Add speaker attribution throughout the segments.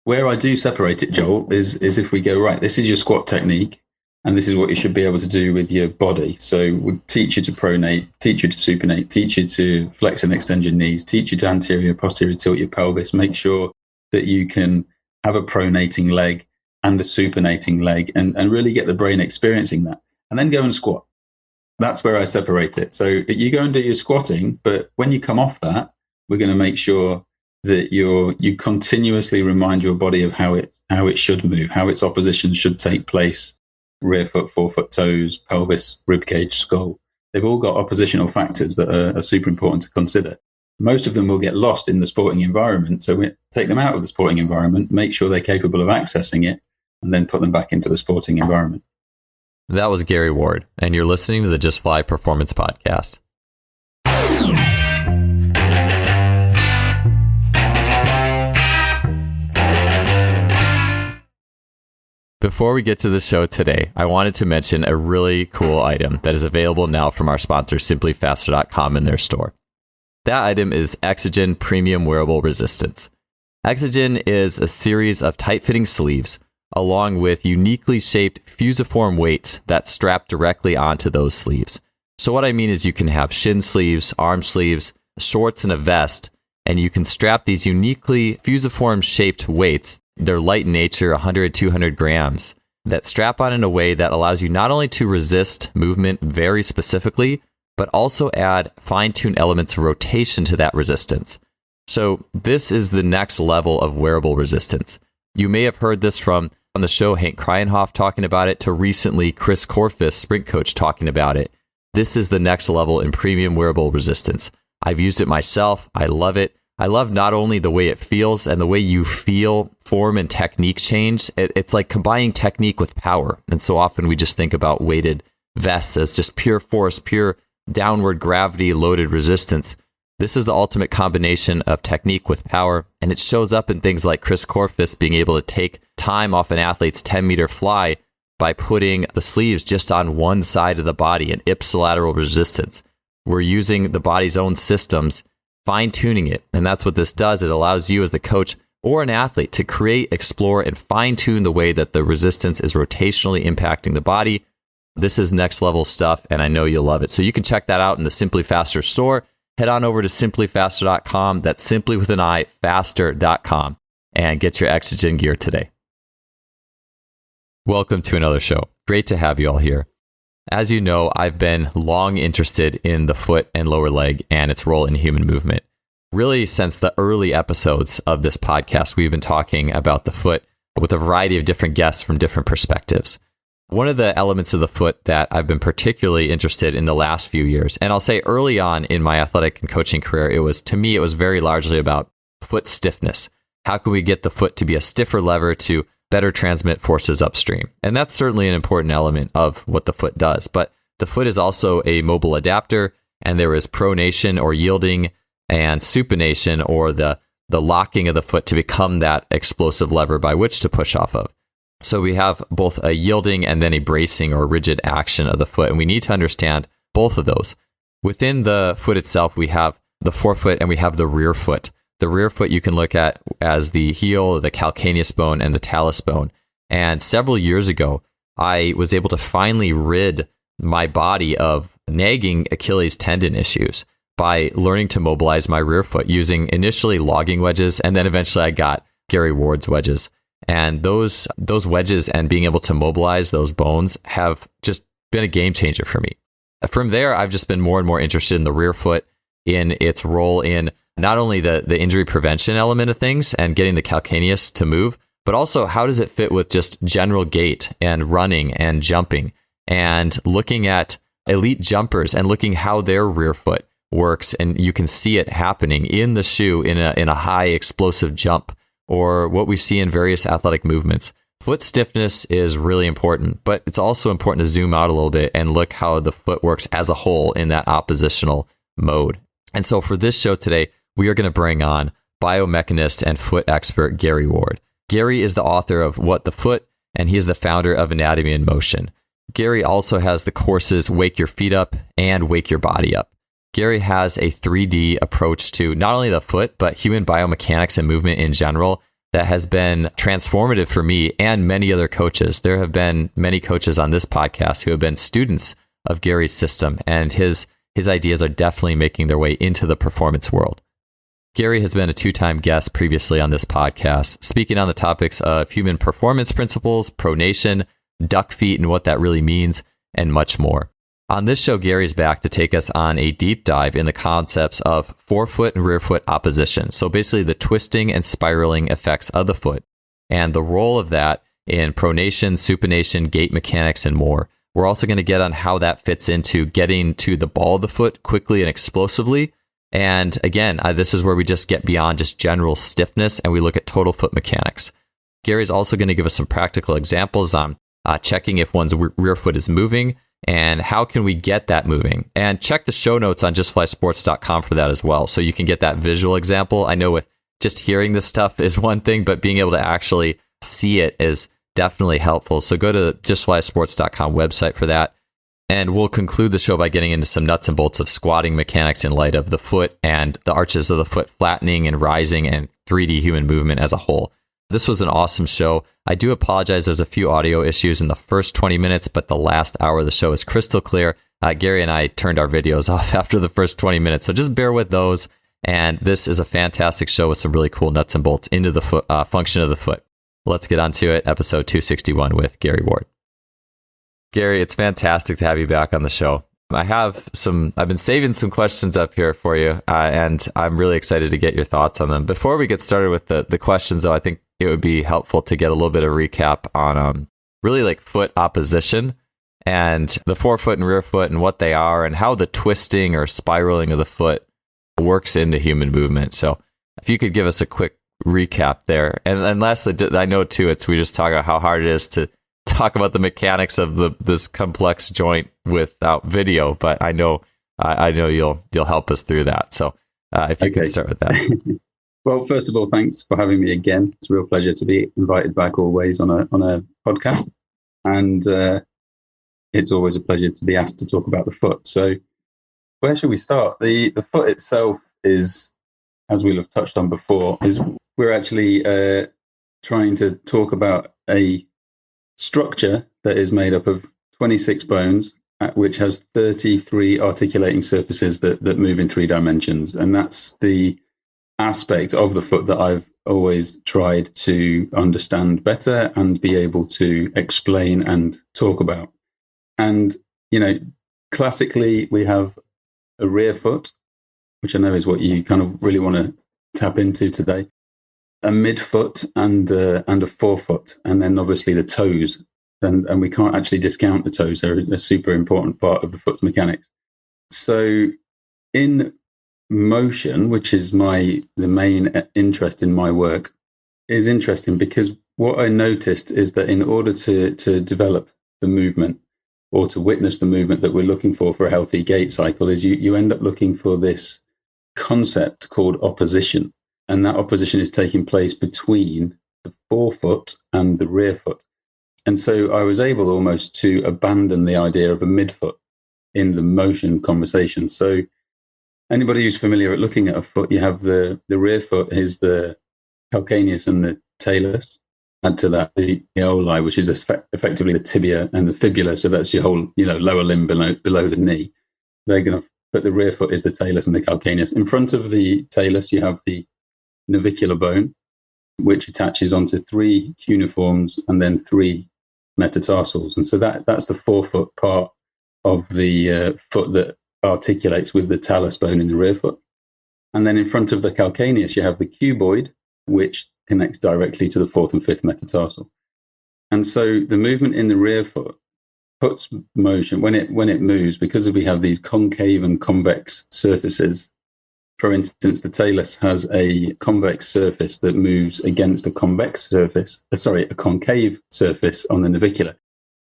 Speaker 1: Where I do separate it, Joel, is if we go, right, this is your squat technique, and this is what you should be able to do with your body. So we teach you to pronate, teach you to supinate, teach you to flex and extend your knees, teach you to anterior, posterior tilt your pelvis, make sure that you can have a pronating leg and a supinating leg and really get the brain experiencing that. And then go and squat. That's where I separate it. So you go and do your squatting, but when you come off that, we're going to make sure that you continuously remind your body of how it should move, how its opposition should take place. Rear foot, forefoot, toes, pelvis, rib cage, skull. They've all got oppositional factors that are super important to consider. Most of them will get lost in the sporting environment. So we take them out of the sporting environment, make sure they're capable of accessing it, and then put them back into the sporting environment.
Speaker 2: That was Gary Ward, and you're listening to the Just Fly Performance Podcast. Before we get to the show today, I wanted to mention a really cool item that is available now from our sponsor, simplyfaster.com, in their store. That item is Exogen Premium Wearable Resistance. Exogen is a series of tight-fitting sleeves along with uniquely shaped fusiform weights that strap directly onto those sleeves. So what I mean is you can have shin sleeves, arm sleeves, shorts, and a vest, and you can strap these uniquely fusiform shaped weights. They're light in nature, 100, 200 grams, that strap on in a way that allows you not only to resist movement very specifically, but also add fine-tuned elements of rotation to that resistance. So this is the next level of wearable resistance. You may have heard this from on the show Hank Kreinhoff talking about it, to recently Chris Korfist, sprint coach, talking about it. This is the next level in premium wearable resistance. I've used it myself. I love it. I love not only the way it feels and the way you feel form and technique change. It's like combining technique with power. And so often we just think about weighted vests as just pure force, pure downward gravity loaded resistance. This is the ultimate combination of technique with power. And it shows up in things like Chris Korfist being able to take time off an athlete's 10-meter fly by putting the sleeves just on one side of the body, an ipsilateral resistance. We're using the body's own systems, fine-tuning it. And that's what this does. It allows you as the coach or an athlete to create, explore, and fine-tune the way that the resistance is rotationally impacting the body. This is next level stuff, and I know you'll love it. So you can check that out in the Simply Faster store. Head on over to simplyfaster.com. That's simply with an I, faster.com, and get your Exogen gear today. Welcome to another show. Great to have you all here. As you know, I've been long interested in the foot and lower leg and its role in human movement. Really, since the early episodes of this podcast, we've been talking about the foot with a variety of different guests from different perspectives. One of the elements of the foot that I've been particularly interested in the last few years, and I'll say early on in my athletic and coaching career, it was very largely about foot stiffness. How can we get the foot to be a stiffer lever to better transmit forces upstream? And that's certainly an important element of what the foot does. But the foot is also a mobile adapter, and there is pronation or yielding and supination, or the locking of the foot to become that explosive lever by which to push off of. So we have both a yielding and then a bracing or rigid action of the foot, and we need to understand both of those. Within the foot itself, we have the forefoot and we have the rear foot. The rear foot you can look at as the heel, the calcaneus bone, and the talus bone. And several years ago, I was able to finally rid my body of nagging Achilles tendon issues by learning to mobilize my rear foot using initially logging wedges, and then eventually I got Gary Ward's wedges. And those wedges and being able to mobilize those bones have just been a game changer for me. From there, I've just been more and more interested in the rear foot, in its role in not only the injury prevention element of things and getting the calcaneus to move, but also how does it fit with just general gait and running and jumping, and looking at elite jumpers and looking how their rear foot works. And you can see it happening in the shoe in a high explosive jump, or what we see in various athletic movements. Foot stiffness is really important, but it's also important to zoom out a little bit and look how the foot works as a whole in that oppositional mode. And so for this show today, we are going to bring on biomechanist and foot expert Gary Ward. Gary is the author of What the Foot, and he is the founder of Anatomy in Motion. Gary also has the courses Wake Your Feet Up and Wake Your Body Up. Gary has a 3D approach to not only the foot, but human biomechanics and movement in general that has been transformative for me and many other coaches. There have been many coaches on this podcast who have been students of Gary's system, and his ideas are definitely making their way into the performance world. Gary has been a 2-time guest previously on this podcast, speaking on the topics of human performance principles, pronation, duck feet and what that really means, and much more. On this show, Gary's back to take us on a deep dive in the concepts of forefoot and rear foot opposition. So basically the twisting and spiraling effects of the foot and the role of that in pronation, supination, gait mechanics, and more. We're also going to get on how that fits into getting to the ball of the foot quickly and explosively. And again, this is where we just get beyond just general stiffness and we look at total foot mechanics. Gary's also going to give us some practical examples on checking if one's rear foot is moving and how can we get that moving. And check the show notes on justflysports.com for that as well. So you can get that visual example. I know with just hearing this stuff is one thing, but being able to actually see it is definitely helpful. So go to justflysports.com website for that. And we'll conclude the show by getting into some nuts and bolts of squatting mechanics in light of the foot and the arches of the foot flattening and rising and 3D human movement as a whole. This was an awesome show. I do apologize. There's a few audio issues in the first 20 minutes, but the last hour of the show is crystal clear. Gary and I turned our videos off after the first 20 minutes, so just bear with those. And this is a fantastic show with some really cool nuts and bolts into the foot, function of the foot. Let's get on to it. Episode 261 with Gary Ward. Gary, it's fantastic to have you back on the show. I've been saving some questions up here for you, and I'm really excited to get your thoughts on them. Before we get started with the questions, though, I think it would be helpful to get a little bit of recap on really like foot opposition and the forefoot and rear foot and what they are and how the twisting or spiraling of the foot works into human movement. So if you could give us a quick recap there. And lastly, I know too, we just talk about how hard it is to talk about the mechanics of this complex joint without video, but I know you'll help us through that. So if you could start with that.
Speaker 1: Well, first of all, thanks for having me again. It's a real pleasure to be invited back always on a podcast, and it's always a pleasure to be asked to talk about the foot. So where should we start? The foot itself is, as we'll have touched on before, is we're actually trying to talk about a structure that is made up of 26 bones, which has 33 articulating surfaces that move in 3 dimensions. And that's the aspect of the foot that I've always tried to understand better and be able to explain and talk about. And, classically, we have a rear foot, which I know is what you kind of really want to tap into today, a midfoot and a forefoot, and then obviously the toes. And we can't actually discount the toes. They're a super important part of the foot's mechanics. So in motion, which is the main interest in my work, is interesting because what I noticed is that in order to develop the movement or to witness the movement that we're looking for a healthy gait cycle is you end up looking for this concept called opposition. And that opposition is taking place between the forefoot and the rear foot. And so I was able almost to abandon the idea of a midfoot in the motion conversation. So anybody who's familiar at looking at a foot, you have the rear foot is the calcaneus and the talus. Add to that the eoli, which is effectively the tibia and the fibula. So that's your whole lower limb below the knee. But the rear foot is the talus and the calcaneus. In front of the talus, you have the navicular bone, which attaches onto 3 cuneiforms and then 3 metatarsals. And so that's the forefoot part of the foot that articulates with the talus bone in the rear foot. And then in front of the calcaneus, you have the cuboid, which connects directly to the 4th and 5th metatarsal. And so the movement in the rear foot puts motion when it moves, because we have these concave and convex surfaces. For instance, the talus has a convex surface that moves against a concave surface on the navicular.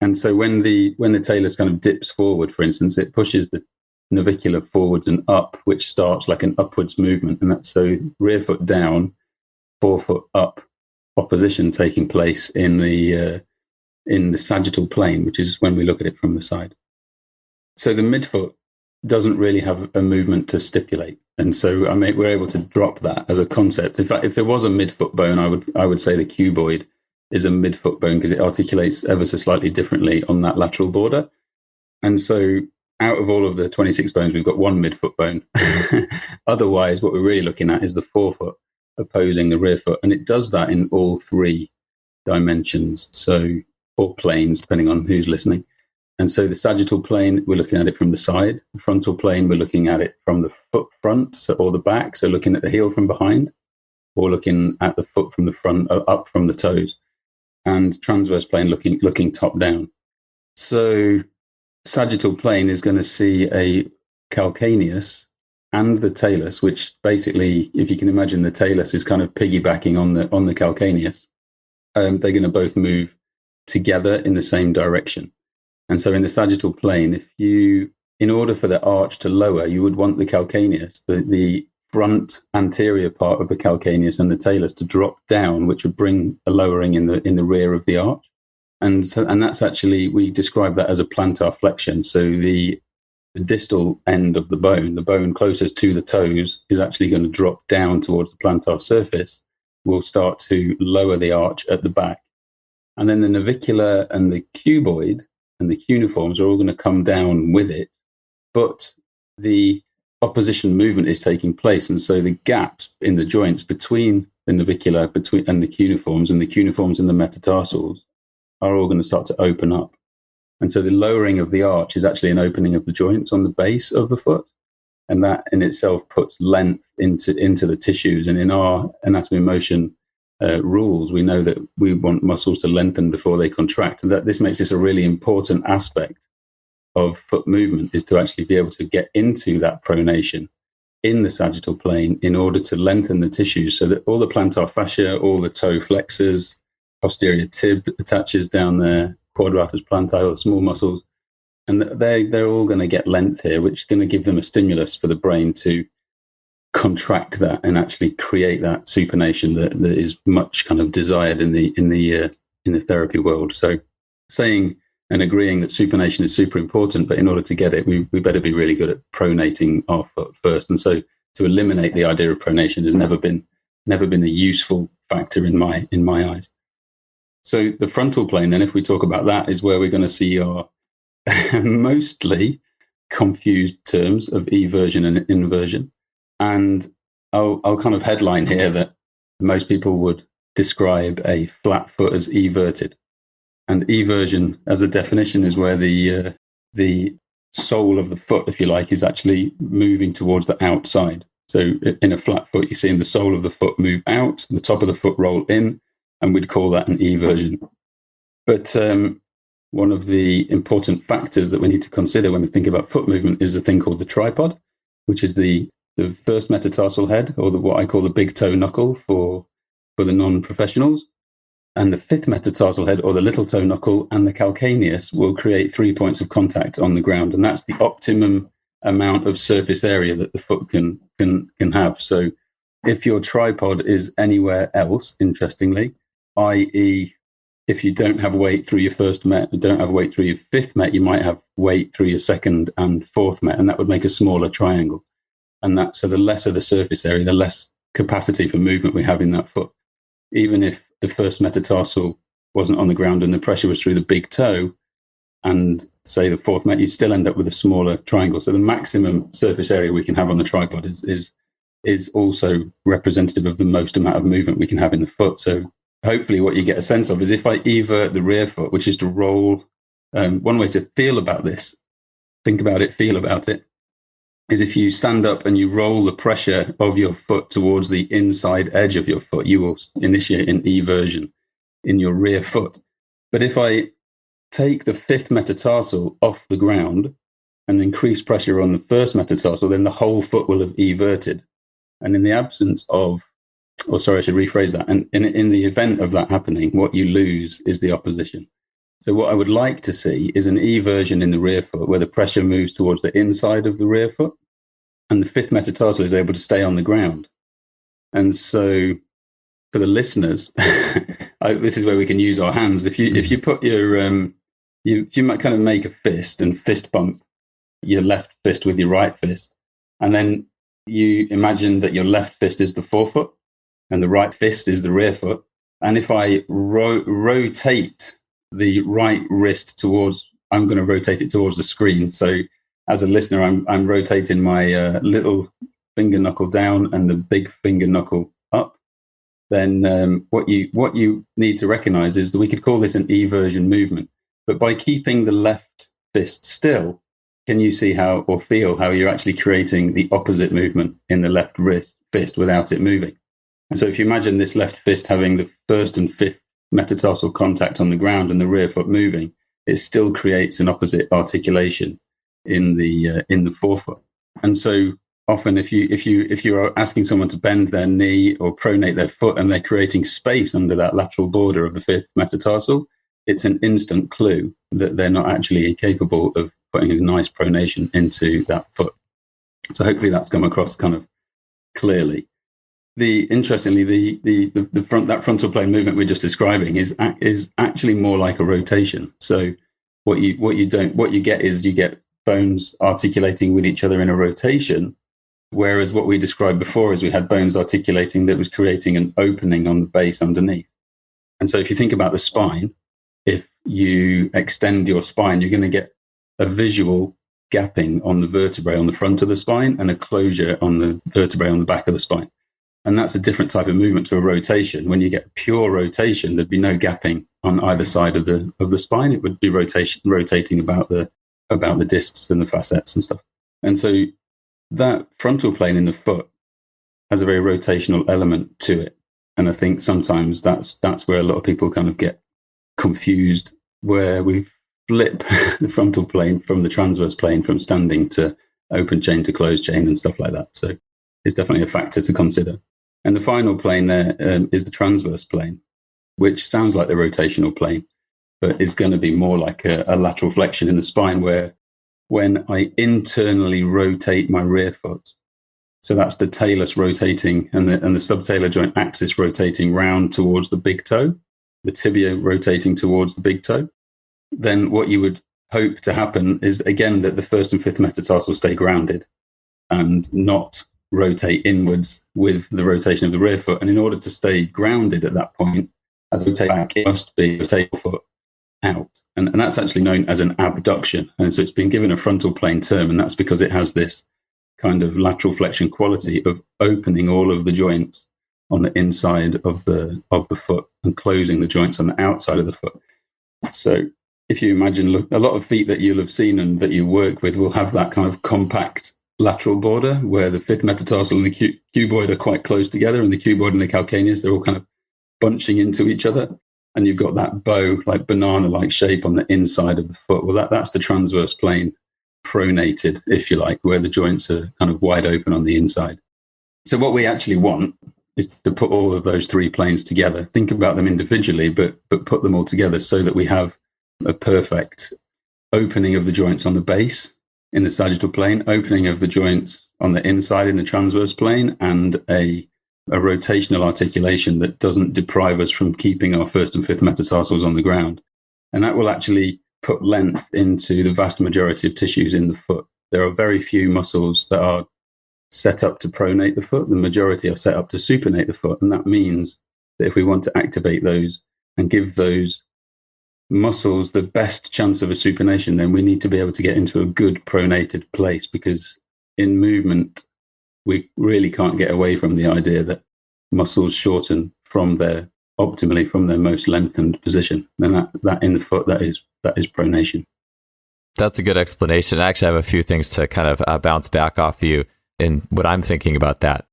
Speaker 1: And so when the talus kind of dips forward, for instance, it pushes the navicular forwards and up, which starts like an upwards movement. And that's so rear foot down, forefoot up, opposition taking place in the sagittal plane, which is when we look at it from the side. So the midfoot doesn't really have a movement to stipulate. And so we're able to drop that as a concept. In fact, if there was a midfoot bone, I would say the cuboid is a midfoot bone because it articulates ever so slightly differently on that lateral border. And so out of all of the 26 bones, we've got one midfoot bone. Otherwise, what we're really looking at is the forefoot opposing the rear foot. And it does that in all three dimensions, or planes, depending on who's listening. And so the sagittal plane, we're looking at it from the side. The frontal plane, we're looking at it from the foot front, or the back, so looking at the heel from behind, or looking at the foot from the front, up from the toes. And transverse plane, looking top down. So sagittal plane is going to see a calcaneus and the talus, which basically, if you can imagine, the talus is kind of piggybacking on the calcaneus. They're going to both move together in the same direction. And so in the sagittal plane, in order for the arch to lower, you would want the calcaneus, the front anterior part of the calcaneus and the talus to drop down, which would bring a lowering in the rear of the arch. And that's actually, we describe that as a plantar flexion. So the distal end of the bone closest to the toes, is actually going to drop down towards the plantar surface, will start to lower the arch at the back. And then the navicular and the cuboid and the cuneiforms are all going to come down with it, but the opposition movement is taking place. And so the gaps in the joints between the navicular and the cuneiforms and the metatarsals are all going to start to open up. And so the lowering of the arch is actually an opening of the joints on the base of the foot. And that in itself puts length into the tissues. And in our anatomy and motion rules, we know that we want muscles to lengthen before they contract. And that this makes this a really important aspect of foot movement, is to actually be able to get into that pronation in the sagittal plane in order to lengthen the tissues, so that all the plantar fascia, all the toe flexors, posterior tib attaches down there, quadratus plantar, the small muscles, and they're all going to get length here, which is going to give them a stimulus for the brain to contract that and actually create that supination that is much kind of desired in the therapy world. So saying and agreeing that supination is super important, but in order to get it, we better be really good at pronating our foot first. And so to eliminate the idea of pronation has never been a useful factor in my eyes. So the frontal plane, then, if we talk about that, is where we're going to see our mostly confused terms of eversion and inversion. And I'll kind of headline here that most people would describe a flat foot as everted. And eversion, as a definition, is where the sole of the foot, if you like, is actually moving towards the outside. So in a flat foot, you're seeing the sole of the foot move out, the top of the foot roll in, and we'd call that an eversion. But one of the important factors that we need to consider when we think about foot movement is a thing called the tripod, which is the first metatarsal head, or what I call the big toe knuckle for the non-professionals. And the fifth metatarsal head, or the little toe knuckle, and the calcaneus will create 3 points of contact on the ground. And that's the optimum amount of surface area that the foot can have. So if your tripod is anywhere else, interestingly, i.e., if you don't have weight through your first met, you don't have weight through your fifth met, you might have weight through your second and fourth met, and that would make a smaller triangle. And so the lesser the surface area, the less capacity for movement we have in that foot. Even if the first metatarsal wasn't on the ground and the pressure was through the big toe, and say the fourth met, you'd still end up with a smaller triangle. So the maximum surface area we can have on the tripod is also representative of the most amount of movement we can have in the foot. So hopefully what you get a sense of is, if I evert the rear foot, which is to roll, one way to feel about this, think about it, feel about it, is if you stand up and you roll the pressure of your foot towards the inside edge of your foot, you will initiate an eversion in your rear foot. But if I take the fifth metatarsal off the ground and increase pressure on the first metatarsal, then the whole foot will have everted. And in the absence of, or sorry, I should rephrase that. And in the event of that happening, what you lose is the opposition. So what I would like to see is an eversion in the rear foot, where the pressure moves towards the inside of the rear foot, and the fifth metatarsal is able to stay on the ground. And so for the listeners, this is where we can use our hands. If you put your, you might kind of make a fist and fist bump your left fist with your right fist, and then you imagine that your left fist is the forefoot and the right fist is the rear foot. And if I rotate the right wrist towards, I'm going to rotate it towards the screen. So as a listener, I'm rotating my little finger knuckle down and the big finger knuckle up. Then what you need to recognize is that we could call this an eversion movement. But by keeping the left fist still, can you see how or feel how you're actually creating the opposite movement in the left fist without it moving? And so if you imagine this left fist having the first and fifth metatarsal contact on the ground and the rear foot moving, it still creates an opposite articulation in the forefoot. And so often if you are asking someone to bend their knee or pronate their foot and they're creating space under that lateral border of the fifth metatarsal, it's an instant clue that they're not actually capable of putting a nice pronation into that foot. So hopefully that's come across kind of clearly. Interestingly, that frontal plane movement we're just describing is actually more like a rotation. So what you get is you get bones articulating with each other in a rotation, whereas what we described before is we had bones articulating that was creating an opening on the base underneath. And so if you think about the spine, if you extend your spine, you're going to get a visual gapping on the vertebrae on the front of the spine and a closure on the vertebrae on the back of the spine. And that's a different type of movement to a rotation. When you get pure rotation, there'd be no gapping on either side of the spine. It would be rotating about the discs and the facets and stuff. And so that frontal plane in the foot has a very rotational element to it. And I think sometimes that's where a lot of people kind of get confused, where we flip the frontal plane from the transverse plane from standing to open chain to closed chain and stuff like that. So it's definitely a factor to consider. And the final plane there is the transverse plane, which sounds like the rotational plane, but is going to be more like a lateral flexion in the spine, where when I internally rotate my rear foot, so that's the talus rotating and the subtalar joint axis rotating round towards the big toe, the tibia rotating towards the big toe, then what you would hope to happen is, again, that the first and fifth metatarsal stay grounded and not rotate inwards with the rotation of the rear foot. And in order to stay grounded at that point, as I rotate back, it must be rotate your foot out. And that's actually known as an abduction. And so it's been given a frontal plane term, and that's because it has this kind of lateral flexion quality of opening all of the joints on the inside of the foot and closing the joints on the outside of the foot. So if you imagine, look, a lot of feet that you'll have seen and that you work with will have that kind of compact lateral border where the fifth metatarsal and the cuboid are quite close together, and the cuboid and the calcaneus, they're all kind of bunching into each other. And you've got that bow, like banana-like shape on the inside of the foot. Well, that's the transverse plane pronated, if you like, where the joints are kind of wide open on the inside. So what we actually want is to put all of those three planes together. Think about them individually, but put them all together so that we have a perfect opening of the joints on the base in the sagittal plane, opening of the joints on the inside in the transverse plane, and a rotational articulation that doesn't deprive us from keeping our first and fifth metatarsals on the ground. And that will actually put length into the vast majority of tissues in the foot. There are very few muscles that are set up to pronate the foot. The majority are set up to supinate the foot. And that means that if we want to activate those and give those muscles the best chance of a supination, then we need to be able to get into a good pronated place, because in movement, we really can't get away from the idea that muscles shorten optimally from their most lengthened position. And that in the foot, that is pronation.
Speaker 2: That's a good explanation. I actually have a few things to kind of bounce back off you in what I'm thinking about that.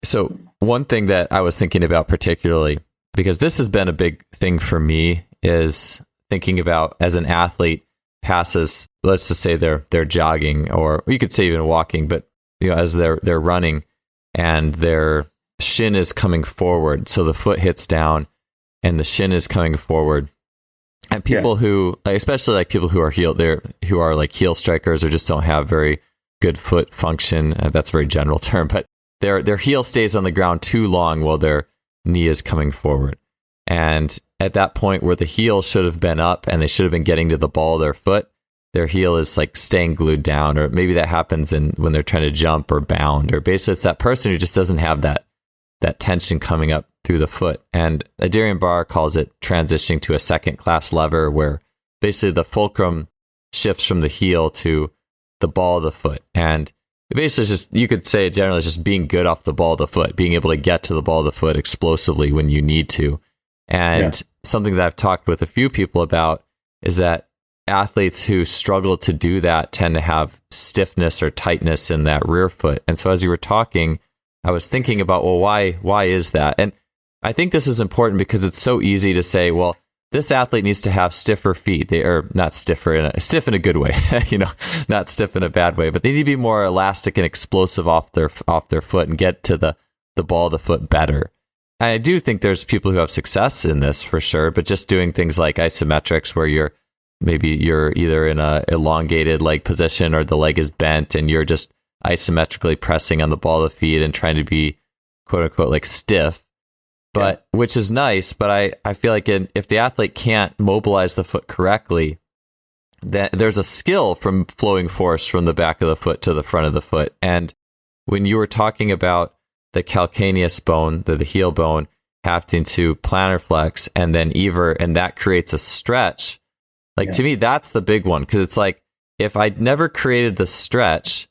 Speaker 2: So one thing that I was thinking about particularly, because this has been a big thing for me, is thinking about as an athlete passes, let's just say they're jogging, or you could say even walking, but as they're running and their shin is coming forward, so the foot hits down and the shin is coming forward. And people who, especially like people who are who are like heel strikers or just don't have very good foot function, that's a very general term, but their heel stays on the ground too long while their knee is coming forward. And at that point where the heel should have been up and they should have been getting to the ball of their foot, their heel is like staying glued down, or maybe that happens when they're trying to jump or bound, or basically it's that person who just doesn't have that tension coming up through the foot. And Adrian Barr calls it transitioning to a second class lever, where basically the fulcrum shifts from the heel to the ball of the foot. And basically it's just, you could say generally it's just being good off the ball of the foot, being able to get to the ball of the foot explosively when you need to. And something that I've talked with a few people about is that athletes who struggle to do that tend to have stiffness or tightness in that rear foot. And so as you were talking, I was thinking about, well, why is that? And I think this is important because it's so easy to say, well, this athlete needs to have stiffer feet. They are not stiff in a good way, not stiff in a bad way, but they need to be more elastic and explosive off their foot and get to the ball of the foot better. And I do think there's people who have success in this for sure, but just doing things like isometrics where you're either in a elongated leg position or the leg is bent and you're just isometrically pressing on the ball of the feet and trying to be quote unquote like stiff, but which is nice. But I feel like if the athlete can't mobilize the foot correctly, that there's a skill from flowing force from the back of the foot to the front of the foot. And when you were talking about the calcaneus bone, the heel bone, having to plantar flex and then and that creates a stretch. To me, that's the big one, because it's like, if I'd never created the stretch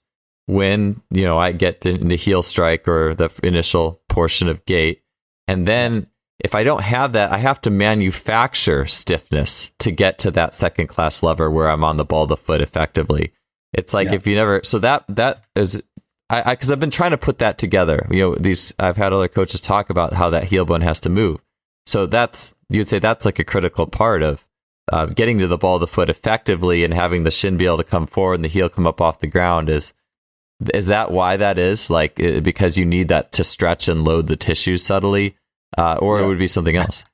Speaker 2: when, I get the heel strike or the initial portion of gait, and then if I don't have that, I have to manufacture stiffness to get to that second class lever where I'm on the ball of the foot effectively. It's like if you never, so that is, because I've been trying to put that together. I've had other coaches talk about how that heel bone has to move. So you'd say that's like a critical part of getting to the ball of the foot effectively and having the shin be able to come forward and the heel come up off the ground. Is that why that is? Like, because you need that to stretch and load the tissues subtly, or it would be something else?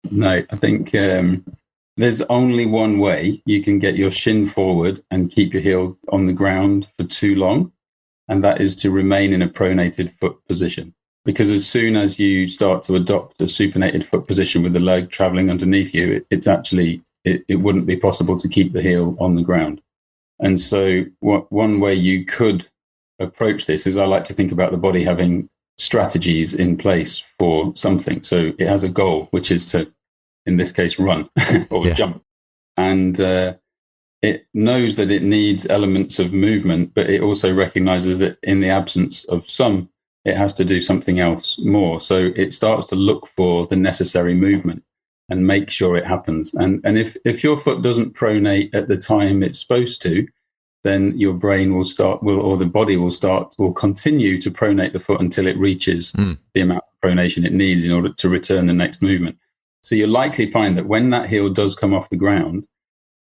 Speaker 1: No, I think there's only one way you can get your shin forward and keep your heel on the ground for too long, and that is to remain in a pronated foot position. Because as soon as you start to adopt a supinated foot position with the leg traveling underneath you, it's actually, it wouldn't be possible to keep the heel on the ground. And so one way you could approach this is, I like to think about the body having strategies in place for something. So it has a goal, which is to, in this case, run or jump. And it knows that it needs elements of movement, but it also recognizes that in the absence of some, it has to do something else more. So it starts to look for the necessary movement and make sure it happens. And if your foot doesn't pronate at the time it's supposed to, then your brain will the body will continue to pronate the foot until it reaches the amount of pronation it needs in order to return the next movement. So you'll likely find that when that heel does come off the ground,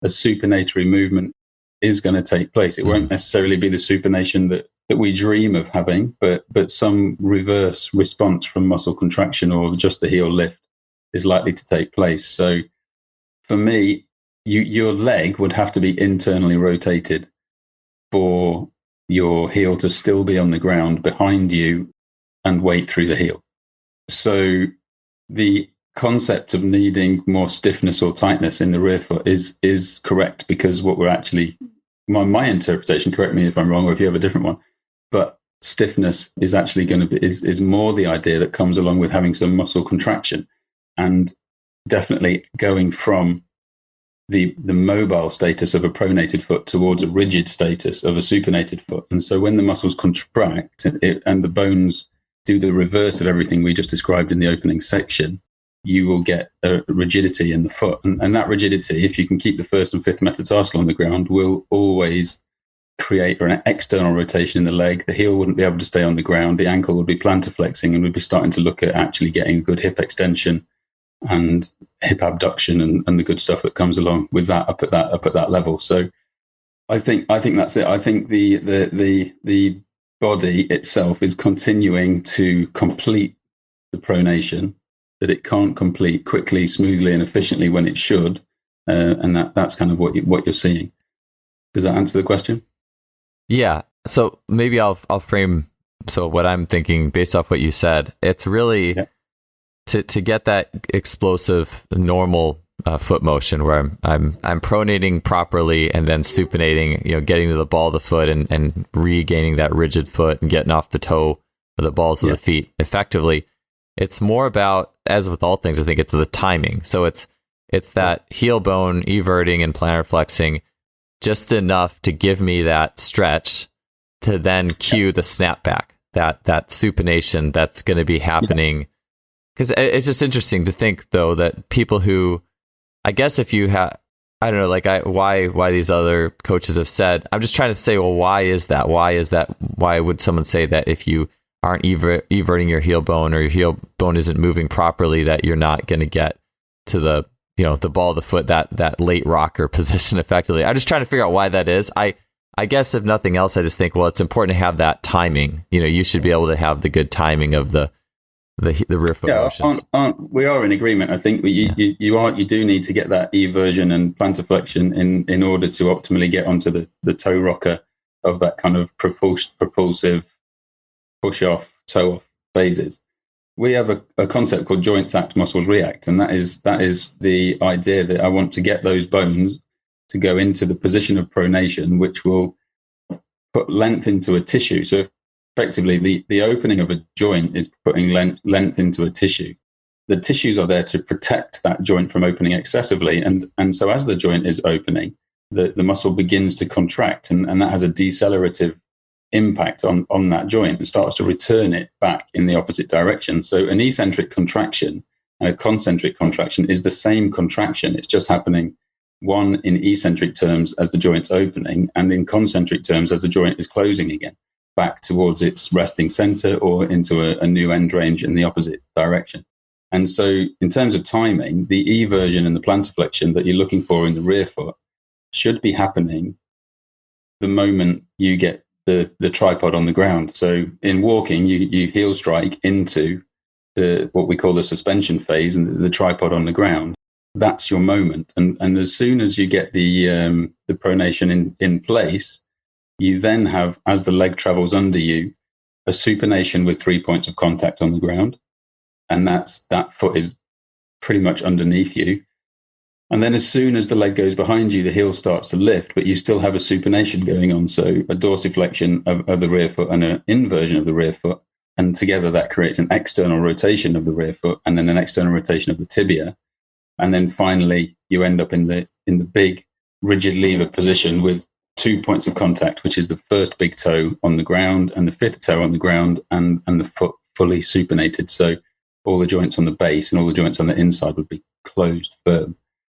Speaker 1: a supinatory movement is going to take place. It won't necessarily be the supination that we dream of having, but some reverse response from muscle contraction or just the heel lift is likely to take place. So for me, your leg would have to be internally rotated for your heel to still be on the ground behind you and weight through the heel. So the concept of needing more stiffness or tightness in the rear foot is correct, because what we're actually, my interpretation, correct me if I'm wrong or if you have a different one, but stiffness is actually going to be, is more the idea that comes along with having some muscle contraction, and definitely going from the mobile status of a pronated foot towards a rigid status of a supinated foot. And so when the muscles contract and the bones do the reverse of everything we just described in the opening section, you will get a rigidity in the foot. And that rigidity, if you can keep the first and fifth metatarsal on the ground, will always create an external rotation in the leg. The heel wouldn't be able to stay on the ground. The ankle would be plantar flexing, and we'd be starting to look at actually getting a good hip extension and hip abduction and the good stuff that comes along with that up at that level. So I think that's it. I think the body itself is continuing to complete the pronation that it can't complete quickly, smoothly, and efficiently when it should, and that's kind of what you're seeing. Does that answer the question?
Speaker 2: Yeah. So maybe I'll frame. So what I'm thinking based off what you said, it's really to get that explosive, normal foot motion where I'm pronating properly and then supinating, getting to the ball of the foot and regaining that rigid foot and getting off the toe or the balls of the feet effectively. It's more about, as with all things, I think it's the timing. So it's that heel bone everting and plantar flexing just enough to give me that stretch to then cue the snapback, that supination that's going to be happening. Because it's just interesting to think, though, that people who, I guess if you have, I don't know, like why these other coaches have said, I'm just trying to say, well, why is that? Why would someone say that if you aren't everting your heel bone or your heel bone isn't moving properly, that you're not going to get to the, the ball of the foot, that late rocker position effectively? I'm just trying to figure out why that is. I guess if nothing else, I just think, well, it's important to have that timing. You should be able to have the good timing of the rear foot motions.
Speaker 1: We are in agreement. I think you do need to get that eversion and plantar flexion in order to optimally get onto the toe rocker of that kind of propulsive push off, toe off phases. We have a concept called joints act, muscles react, and that is the idea that I want to get those bones to go into the position of pronation, which will put length into a tissue. So effectively, the opening of a joint is putting length into a tissue. The tissues are there to protect that joint from opening excessively. And so as the joint is opening, the muscle begins to contract, and that has a decelerative impact on that joint and starts to return it back in the opposite direction. So an eccentric contraction and a concentric contraction is the same contraction. It's just happening, one in eccentric terms as the joint's opening, and in concentric terms as the joint is closing again, back towards its resting center or into a new end range in the opposite direction. And so in terms of timing, the eversion and the plantar flexion that you're looking for in the rear foot should be happening the moment you get the tripod on the ground. So in walking, you heel strike into what we call the suspension phase and the tripod on the ground. That's your moment. And as soon as you get the pronation in place, you then have, as the leg travels under you, a supination with 3 points of contact on the ground. And that foot is pretty much underneath you. And then as soon as the leg goes behind you, the heel starts to lift, but you still have a supination going on. So a dorsiflexion of the rear foot and an inversion of the rear foot. And together that creates an external rotation of the rear foot and then an external rotation of the tibia. And then finally, you end up in the big rigid lever position with 2 points of contact, which is the first big toe on the ground and the fifth toe on the ground and the foot fully supinated. So all the joints on the base and all the joints on the inside would be closed firm.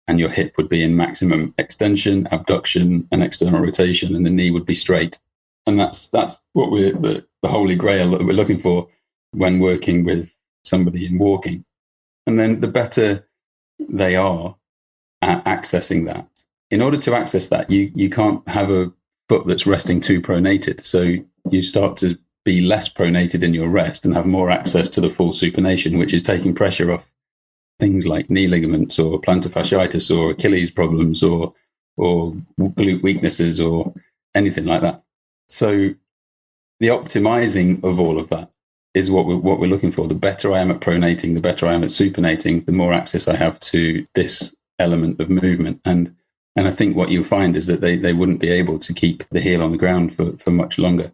Speaker 1: And your hip would be in maximum extension, abduction, and external rotation, and the knee would be straight. And that's what the holy grail that we're looking for when working with somebody in walking. And then the better they are at accessing that. In order to access that, you can't have a foot that's resting too pronated. So you start to be less pronated in your rest and have more access to the full supination, which is taking pressure off things like knee ligaments or plantar fasciitis or Achilles problems or glute weaknesses or anything like that. So the optimizing of all of that is what we're looking for. The better I am at pronating, the better I am at supinating, the more access I have to this element of movement. And I think what you'll find is that they wouldn't be able to keep the heel on the ground for much longer.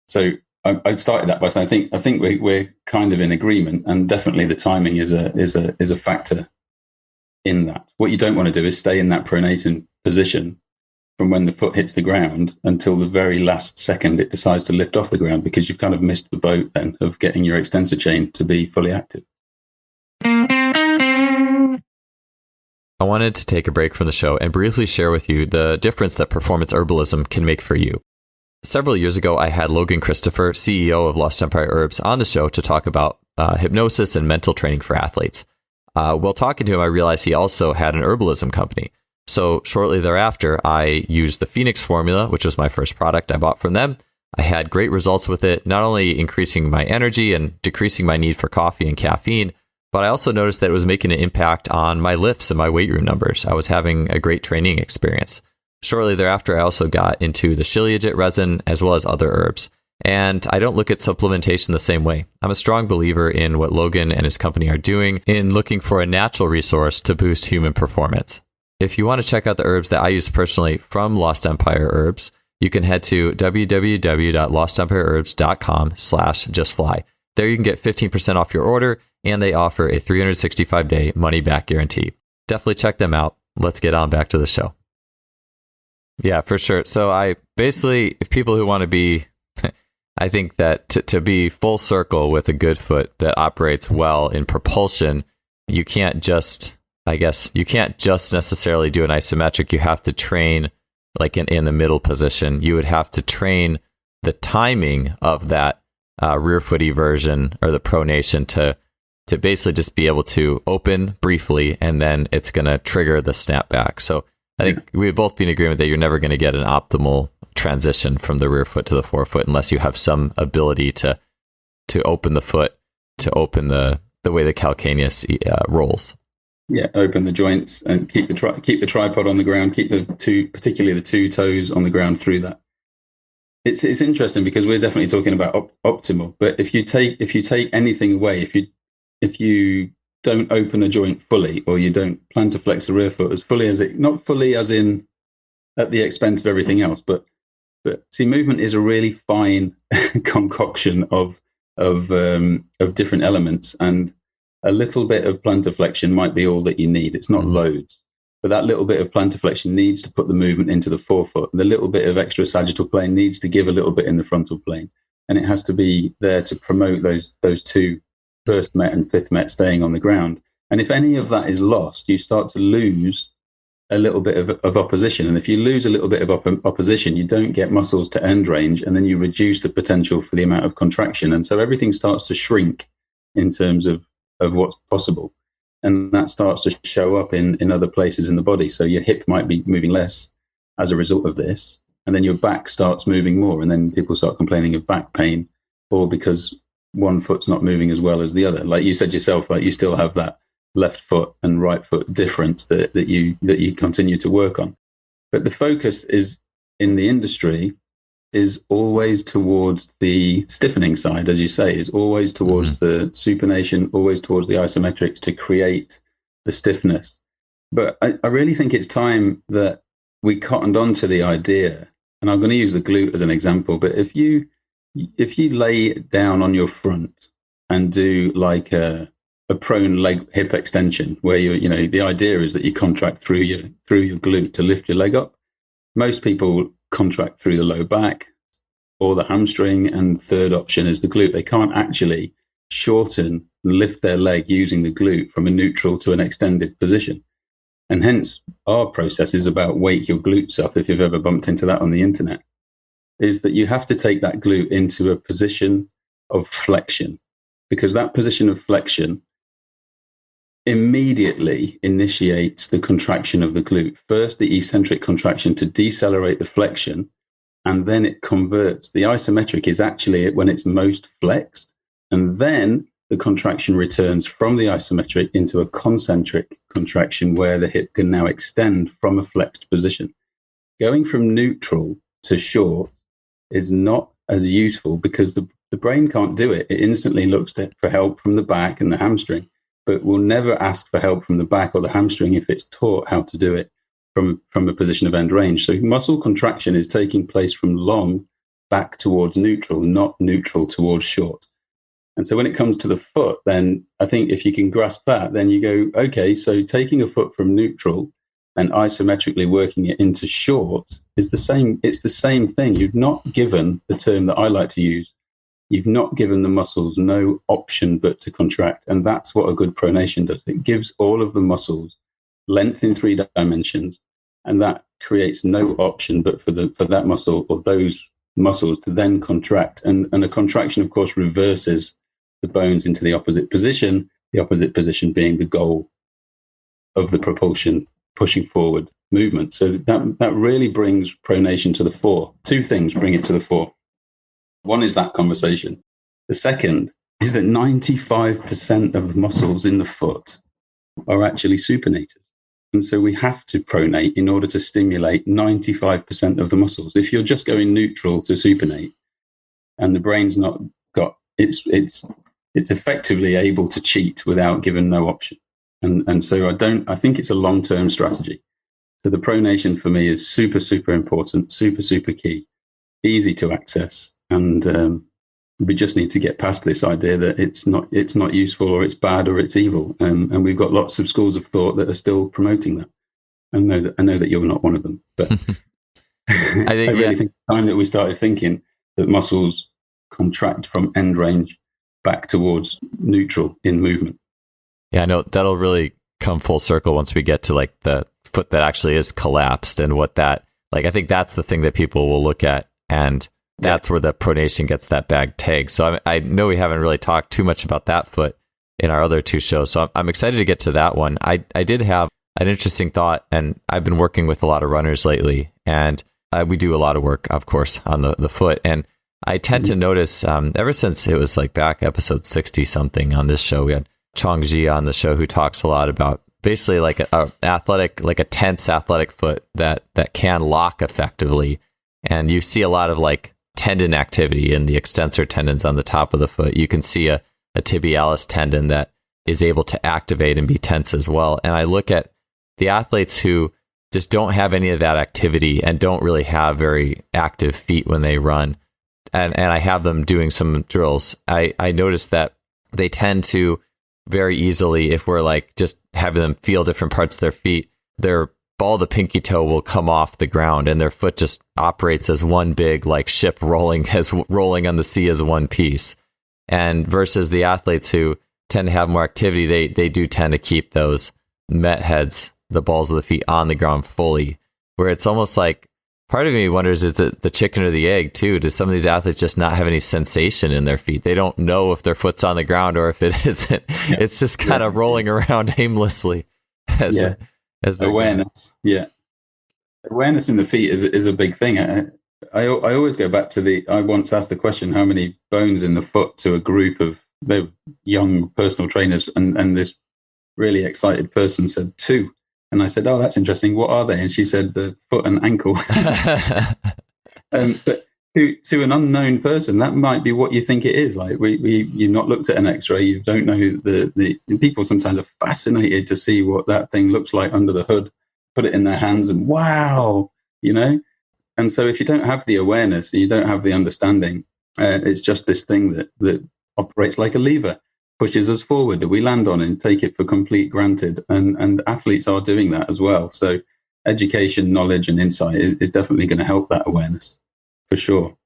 Speaker 1: So I started that by saying I think we're kind of in agreement, and definitely the timing is a factor in that. What you don't want to do is stay in that pronating position from when the foot hits the ground until the very last second it decides to lift off the ground, because you've kind of missed the boat then of getting your extensor chain to be fully active.
Speaker 2: I wanted to take a break from the show and briefly share with you the difference that performance herbalism can make for you. Several years ago, I had Logan Christopher, CEO of Lost Empire Herbs, on the show to talk about hypnosis and mental training for athletes. While talking to him, I realized he also had an herbalism company. So shortly thereafter, I used the Phoenix formula, which was my first product I bought from them. I had great results with it, not only increasing my energy and decreasing my need for coffee and caffeine, but I also noticed that it was making an impact on my lifts and my weight room numbers. I was having a great training experience. Shortly thereafter, I also got into the Shilajit resin as well as other herbs. And I don't look at supplementation the same way. I'm a strong believer in what Logan and his company are doing in looking for a natural resource to boost human performance. If you want to check out the herbs that I use personally from Lost Empire Herbs, you can head to www.lostempireherbs.com/justfly. There you can get 15% off your order, and they offer a 365-day money-back guarantee. Definitely check them out. Let's get on back to the show. Yeah, for sure. So I basically, if people who want to be, I think that to be full circle with a good foot that operates well in propulsion, you can't just necessarily do an isometric. You have to train like in the middle position. You would have to train the timing of that rear foot eversion or the pronation to basically just be able to open briefly, and then it's going to trigger the snap back. So I think we would both be in agreement that you're never going to get an optimal transition from the rear foot to the forefoot unless you have some ability to open the foot, to open the way the calcaneus rolls.
Speaker 1: Yeah, open the joints and keep the tripod on the ground, particularly the two toes on the ground through that. It's interesting because we're definitely talking about optimal, but if you take anything away, if you don't open a joint fully, or you don't plan to flex the rear foot as fully as not fully as in at the expense of everything else, but see, movement is a really fine concoction of different elements, and a little bit of plantar flexion might be all that you need. It's not loads, but that little bit of plantar flexion needs to put the movement into the forefoot. The little bit of extra sagittal plane needs to give a little bit in the frontal plane, and it has to be there to promote those two, first met and fifth met, staying on the ground. And if any of that is lost, you start to lose a little bit of opposition. And if you lose a little bit of opposition, you don't get muscles to end range, and then you reduce the potential for the amount of contraction. And so everything starts to shrink in terms of what's possible. And that starts to show up in other places in the body. So your hip might be moving less as a result of this, and then your back starts moving more. And then people start complaining of back pain, or because one foot's not moving as well as the other. Like you said yourself, like you still have that left foot and right foot difference that you continue to work on. But the focus is in the industry is always towards the stiffening side, as you say, is always towards the supination, always towards the isometrics to create the stiffness. But I really think it's time that we cottoned on to the idea, and I'm going to use the glute as an example, but if you lay down on your front and do like a prone leg hip extension, where the idea is that you contract through your glute to lift your leg up. Most people contract through the low back or the hamstring, and third option is the glute. They can't actually shorten and lift their leg using the glute from a neutral to an extended position. And hence our process is about wake your glutes up, if you've ever bumped into that on the internet, is that you have to take that glute into a position of flexion, because that position of flexion immediately initiates the contraction of the glute. First, the eccentric contraction to decelerate the flexion, and then it converts. The isometric is actually when it's most flexed, and then the contraction returns from the isometric into a concentric contraction where the hip can now extend from a flexed position. Going from neutral to short is not as useful because the brain can't do it. It instantly looks for help from the back and the hamstring, but will never ask for help from the back or the hamstring if it's taught how to do it from a position of end range. So muscle contraction is taking place from long back towards neutral, not neutral towards short. And so when it comes to the foot, then I think if you can grasp that, then you go, okay, so taking a foot from neutral and isometrically working it into short is the same. It's the same thing. You've not given the term that I like to use. You've not given the muscles no option but to contract. And that's what a good pronation does. It gives all of the muscles length in 3 dimensions, and that creates no option but for that muscle or those muscles to then contract. And a contraction, of course, reverses the bones into the opposite position being the goal of the propulsion, pushing forward movement. So that really brings pronation to the fore. Two things bring it to the fore. One is that conversation. The second is that 95% of the muscles in the foot are actually supinators. And so we have to pronate in order to stimulate 95% of the muscles. If you're just going neutral to supinate, and the brain's not got it's effectively able to cheat without given no option. And so I think it's a long-term strategy. So the pronation for me is super, super important, super, super key, easy to access. And we just need to get past this idea that it's not useful, or it's bad, or it's evil. And we've got lots of schools of thought that are still promoting that. I know that you're not one of them, but I really think the time that we started thinking that muscles contract from end range back towards neutral in movement.
Speaker 2: Yeah, I know that'll really come full circle once we get to like the foot that actually is collapsed, and what that, like, I think that's the thing that people will look at, and that's where the pronation gets that bad tag. So I know we haven't really talked too much about that foot in our other two shows, so I'm excited to get to that one. I did have an interesting thought, and I've been working with a lot of runners lately, and we do a lot of work, of course, on the foot, and I tend to notice ever since it was like back episode 60 something on this show, we had Chongji on the show who talks a lot about basically like a athletic, like a tense athletic foot that can lock effectively. And you see a lot of like tendon activity in the extensor tendons on the top of the foot. You can see a tibialis tendon that is able to activate and be tense as well. And I look at the athletes who just don't have any of that activity and don't really have very active feet when they run. And I have them doing some drills. I notice that they tend to very easily, if we're like just having them feel different parts of their feet, their ball of the pinky toe will come off the ground, and their foot just operates as one big like ship rolling on the sea as one piece. And versus the athletes who tend to have more activity, they do tend to keep those met heads, the balls of the feet, on the ground fully, where it's almost like, part of me wonders, is it the chicken or the egg too? Do some of these athletes just not have any sensation in their feet? They don't know if their foot's on the ground or if it isn't. Yeah. It's just kind of rolling around aimlessly. As
Speaker 1: awareness. Yeah. Awareness in the feet is a big thing. I always go back to I once asked the question, how many bones in the foot, to a group of young personal trainers, and this really excited person said 2. And I said, "Oh, that's interesting. What are they?" And she said, "The foot and ankle." But to an unknown person, that might be what you think it is. Like you've not looked at an X-ray, you don't know the people sometimes are fascinated to see what that thing looks like under the hood. Put it in their hands, and wow, And so if you don't have the awareness, and you don't have the understanding, it's just this thing that operates like a lever, pushes us forward, that we land on and take it for complete granted. And athletes are doing that as well. So education, knowledge, and insight is definitely going to help that awareness, for sure.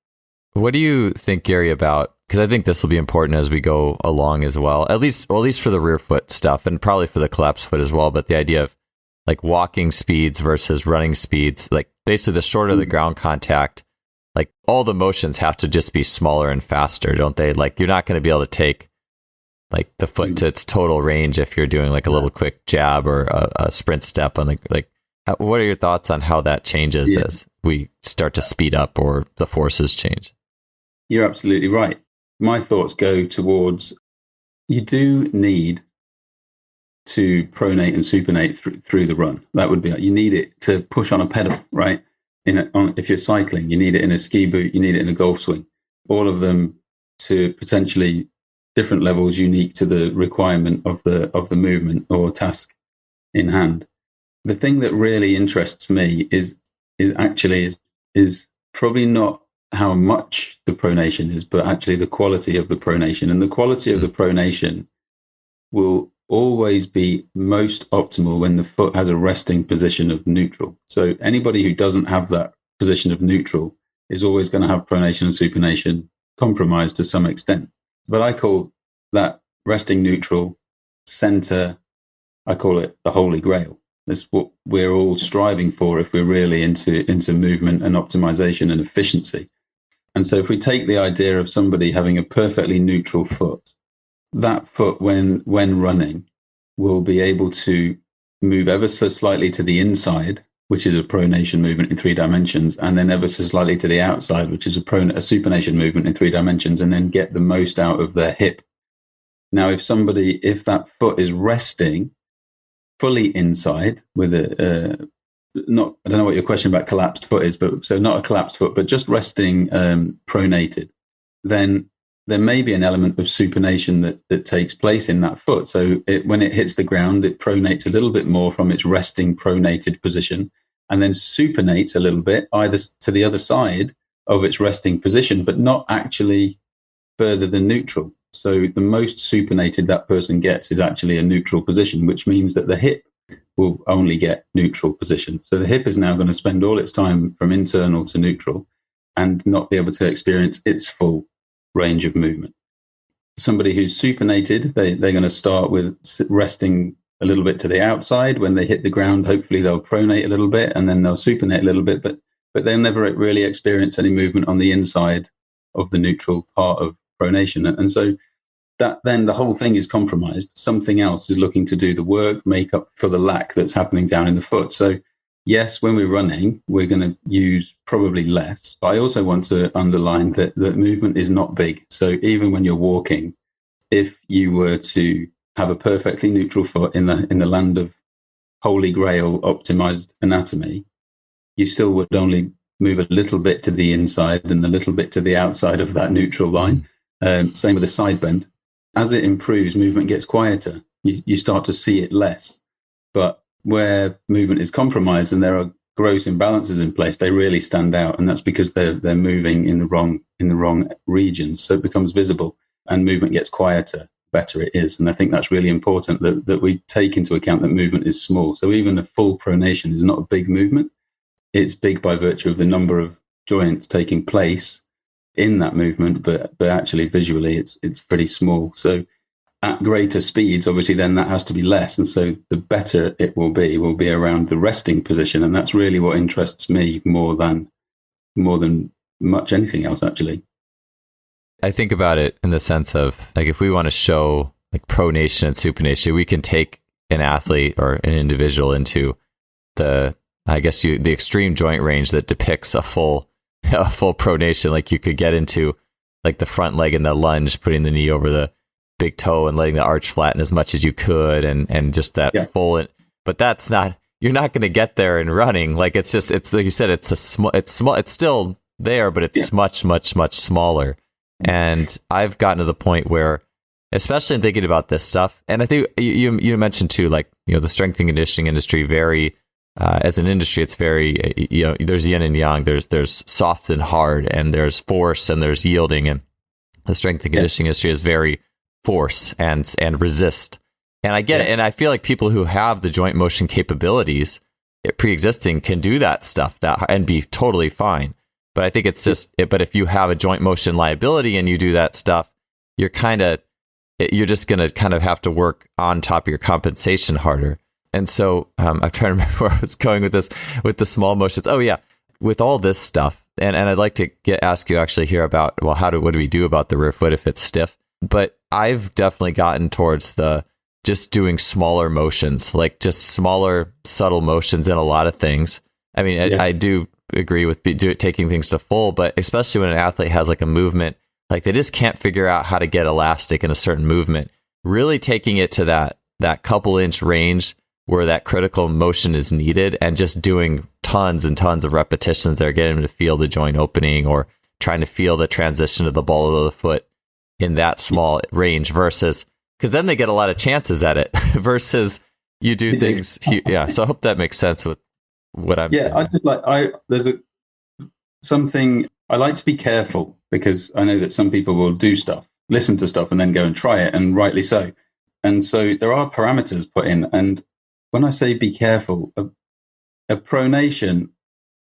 Speaker 2: What do you think, Gary, about, because I think this will be important as we go along as well, at least for the rear foot stuff, and probably for the collapsed foot as well, but the idea of like walking speeds versus running speeds, like basically the shorter the ground contact, like all the motions have to just be smaller and faster, don't they? Like you're not going to be able to take like the foot to its total range if you're doing like a little quick jab or a sprint step on what are your thoughts on how that changes as we start to speed up or the forces change?
Speaker 1: You're absolutely right. My thoughts go towards, you do need to pronate and supinate through the run. That would be, you need it to push on a pedal, right? If you're cycling, you need it in a ski boot, you need it in a golf swing. All of them to potentially different levels unique to the requirement of the movement or task in hand. The thing that really interests me is probably not how much the pronation is, but actually the quality of the pronation. And the quality of the pronation will always be most optimal when the foot has a resting position of neutral. So anybody who doesn't have that position of neutral is always going to have pronation and supination compromised to some extent. But I call that resting neutral center, I call it the holy grail. That's what we're all striving for if we're really into movement and optimization and efficiency. And so if we take the idea of somebody having a perfectly neutral foot, that foot when running will be able to move ever so slightly to the inside, which is a pronation movement in 3 dimensions, and then ever so slightly to the outside, which is a supination movement in 3 dimensions, and then get the most out of their hip. Now, if that foot is resting fully inside with I don't know what your question about collapsed foot is, but so not a collapsed foot, but just resting pronated, then there may be an element of supination that takes place in that foot. So when it hits the ground, it pronates a little bit more from its resting pronated position, and then supinates a little bit either to the other side of its resting position, but not actually further than neutral. So the most supinated that person gets is actually a neutral position, which means that the hip will only get neutral position. So the hip is now going to spend all its time from internal to neutral and not be able to experience its full range of movement. Somebody who's supinated, they're going to start with resting a little bit to the outside. When they hit the ground, hopefully they'll pronate a little bit, and then they'll supinate a little bit, but they'll never really experience any movement on the inside of the neutral part of pronation. And so that then the whole thing is compromised. Something else is looking to do the work, make up for the lack that's happening down in the foot. So yes, when we're running, we're going to use probably less, but I also want to underline that movement is not big. So even when you're walking, if you were to have a perfectly neutral foot in the land of holy grail optimized anatomy, you still would only move a little bit to the inside and a little bit to the outside of that neutral line. Same with a side bend. As it improves, movement gets quieter. You start to see it less. But where movement is compromised and there are gross imbalances in place, they really stand out, and that's because they're moving in the wrong regions. So it becomes visible, and movement gets quieter, better it is. And I think that's really important that we take into account that movement is small. So even a full pronation is not a big movement. It's big by virtue of the number of joints taking place in that movement, but actually visually it's pretty small. So at greater speeds, obviously then that has to be less, and so the better it will be around the resting position, and that's really what interests me more than much anything else, actually.
Speaker 2: I think about it in the sense of, like, if we want to show like pronation and supination, we can take an athlete or an individual into the extreme joint range that depicts a full pronation. Like you could get into like the front leg in the lunge, putting the knee over the big toe and letting the arch flatten as much as you could, and just that full. But that's not, you're not going to get there in running. Like it's like you said, it's small. It's still there, but it's much smaller. And I've gotten to the point where, especially in thinking about this stuff, and I think you mentioned too, like, the strength and conditioning industry, very as an industry, it's very, there's yin and yang, there's soft and hard, and there's force and there's yielding, and the strength and conditioning industry is very force and resist. And I get it, and I feel like people who have the joint motion capabilities pre-existing can do that stuff and be totally fine. But I think it's just, but if you have a joint motion liability and you do that stuff, you're just going to kind of have to work on top of your compensation harder. And so I'm trying to remember where I was going with this, with the small motions. Oh yeah, with all this stuff, and I'd like to ask you actually here about, well, what do we do about the rear foot if it's stiff? But I've definitely gotten towards the just doing smaller motions, like just smaller, subtle motions in a lot of things. I mean, I do agree with taking things to full, but especially when an athlete has like a movement, like they just can't figure out how to get elastic in a certain movement, really taking it to that couple inch range where that critical motion is needed, and just doing tons and tons of repetitions there, getting them to feel the joint opening or trying to feel the transition of the ball of the foot in that small range, versus, because then they get a lot of chances at it versus you do things. Yeah. So I hope that makes sense with what I'm saying.
Speaker 1: I just there's something I like to be careful, because I know that some people will do stuff, listen to stuff, and then go and try it, and rightly so. And so there are parameters put in. And when I say be careful, a pronation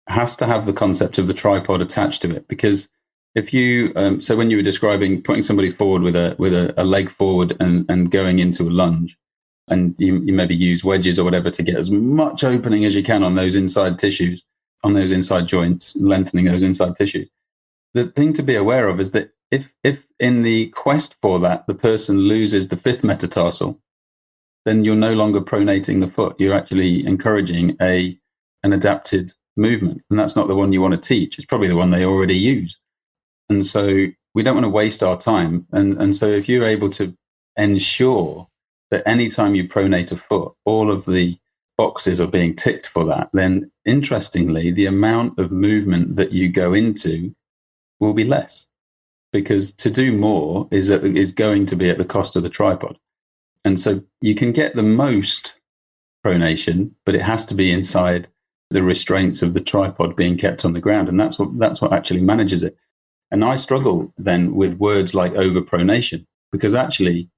Speaker 1: has to have the concept of the tripod attached to it, because if you, so when you were describing putting somebody forward with a leg forward and going into a lunge, and you maybe use wedges or whatever to get as much opening as you can on those inside tissues, on those inside joints, lengthening those inside tissues. The thing to be aware of is that if in the quest for that, the person loses the fifth metatarsal, then you're no longer pronating the foot. You're actually encouraging an adapted movement. And that's not the one you want to teach. It's probably the one they already use. And so we don't want to waste our time. And so if you're able to ensure that anytime you pronate a foot, all of the boxes are being ticked for that, then interestingly, the amount of movement that you go into will be less. because to do more is going to be at the cost of the tripod. And so you can get the most pronation, but it has to be inside the restraints of the tripod being kept on the ground. And that's what actually manages it. And I struggle then with words like overpronation, because actually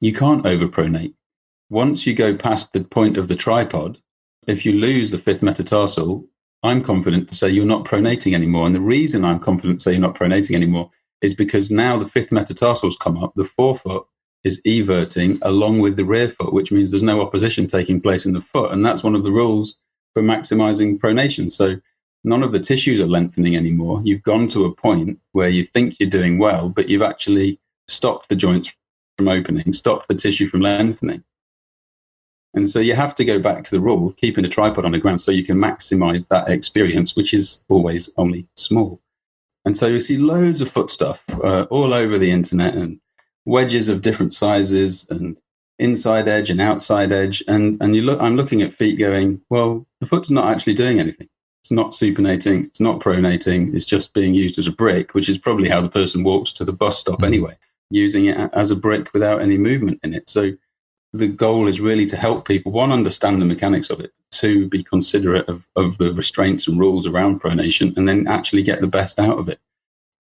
Speaker 1: you can't overpronate. Once you go past the point of the tripod, if you lose the fifth metatarsal, I'm confident to say you're not pronating anymore. And the reason I'm confident to say you're not pronating anymore is because now the fifth metatarsal's come up, the forefoot is everting along with the rear foot, which means there's no opposition taking place in the foot. And that's one of the rules for maximizing pronation. So none of the tissues are lengthening anymore. You've gone to a point where you think you're doing well, but you've actually stopped the joints from opening, stopped the tissue from lengthening. And so you have to go back to the rule of keeping the tripod on the ground so you can maximize that experience, which is always only small. And so you see loads of foot stuff all over the internet, and wedges of different sizes and inside edge and outside edge. And I'm looking at feet going, well, the foot's not actually doing anything. It's not supinating. It's not pronating. It's just being used as a brick, which is probably how the person walks to the bus stop anyway, using it as a brick without any movement in it. So the goal is really to help people, one, understand the mechanics of it, two, be considerate of the restraints and rules around pronation, and then actually get the best out of it.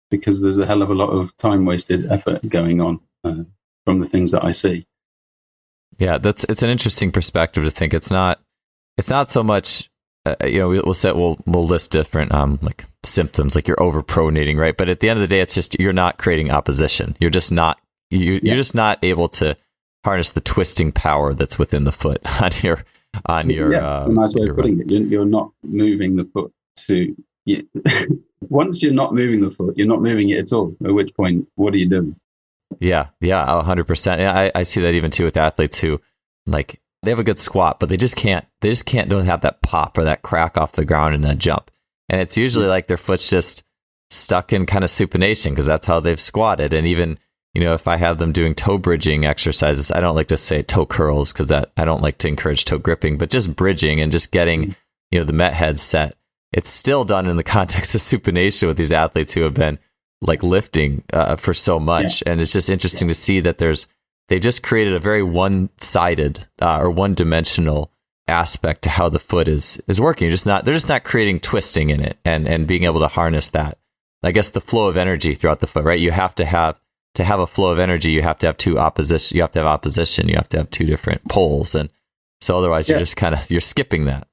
Speaker 1: Because there's a hell of a lot of time-wasted effort going on from the things that I see.
Speaker 2: Yeah, it's an interesting perspective to think. It's not so much, we'll list different like symptoms, like you're overpronating, right? But at the end of the day, it's just you're not creating opposition. You're just not you're just not able to harness the twisting power that's within the foot on your.
Speaker 1: It's a nice way of putting it. You're not moving the foot to. Once you're not moving the foot, you're not moving it at all. At which point, what are you doing?
Speaker 2: Yeah, 100%. I see that even too with athletes who, like, they have a good squat, but they just can't don't have that pop or that crack off the ground and that jump. And it's usually like their foot's just stuck in kind of supination because that's how they've squatted. And even, if I have them doing toe bridging exercises, I don't like to say toe curls because I don't like to encourage toe gripping, but just bridging and just getting, the met head set. It's still done in the context of supination with these athletes who have been like lifting for so much. Yeah. And it's just interesting to see that they've just created a very one-sided or one-dimensional aspect to how the foot is working. They're just not creating twisting in it and being able to harness that. I guess the flow of energy throughout the foot, right? You have to have a flow of energy. You have to have opposition. You have to have two different poles. And so otherwise you're just you're skipping that.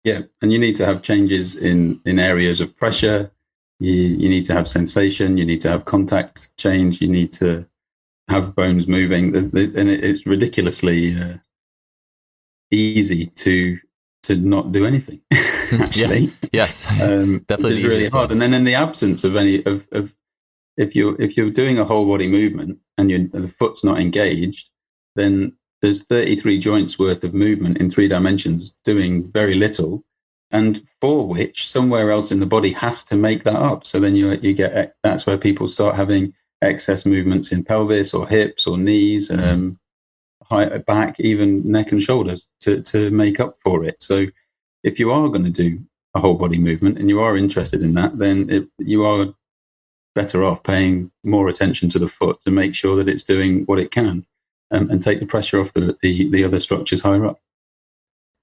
Speaker 1: Yeah, and you need to have changes in areas of pressure. You need to have sensation. You need to have contact change. You need to have bones moving. And it's ridiculously easy to not do anything. Actually,
Speaker 2: yes. Definitely
Speaker 1: it's really hard. And then in the absence of any if you're doing a whole body movement and the foot's not engaged, then there's 33 joints worth of movement in 3 dimensions doing very little, and for which somewhere else in the body has to make that up. So then you get, that's where people start having excess movements in pelvis or hips or knees, high back, even neck and shoulders to make up for it. So if you are going to do a whole body movement and you are interested in that, then you are better off paying more attention to the foot to make sure that it's doing what it can. And take the pressure off the other structures higher up.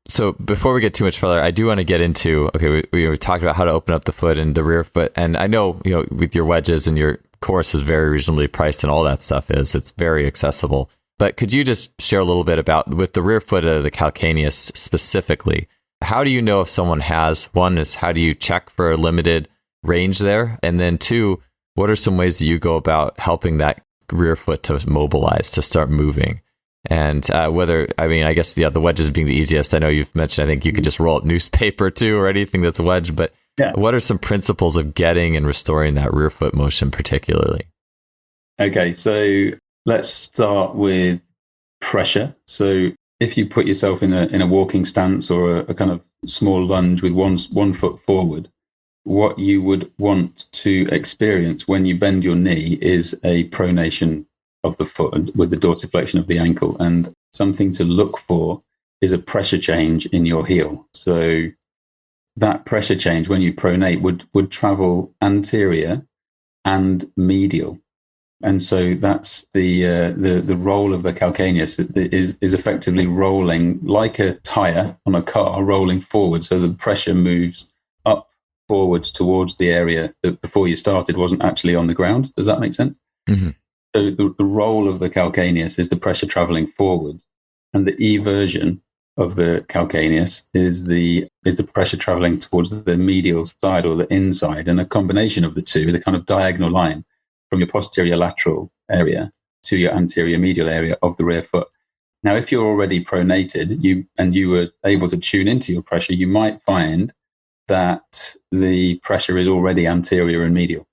Speaker 2: So before we get too much further, I do want to get into, we talked about how to open up the foot and the rear foot. And I know, with your wedges and your course is very reasonably priced and all that stuff it's very accessible. But could you just share a little bit about, with the rear foot of the calcaneus specifically, how do you know if someone has, one is how do you check for a limited range there? And then two, what are some ways that you go about helping that rear foot to mobilize, to start moving? And I guess the wedges being the easiest. I know you've mentioned, I think you could just roll up newspaper too, or anything that's wedge, but what are some principles of getting and restoring that rear foot motion particularly? Okay,
Speaker 1: so let's start with pressure. So if you put yourself in a walking stance or a kind of small lunge with one foot forward, what you would want to experience when you bend your knee is a pronation of the foot with the dorsiflexion of the ankle. And something to look for is a pressure change in your heel. So that pressure change when you pronate would travel anterior and medial. And so that's the role of the calcaneus is effectively rolling like a tire on a car, rolling forward. So the pressure moves up forwards towards the area that before you started wasn't actually on the ground. Does that make sense?
Speaker 2: Mm-hmm.
Speaker 1: So the role of the calcaneus is the pressure traveling forwards, and the eversion of the calcaneus is the pressure traveling towards the medial side or the inside. And a combination of the two is a kind of diagonal line from your posterior lateral area to your anterior medial area of the rear foot. Now, if you're already pronated, you were able to tune into your pressure, you might find that the pressure is already anterior and medial.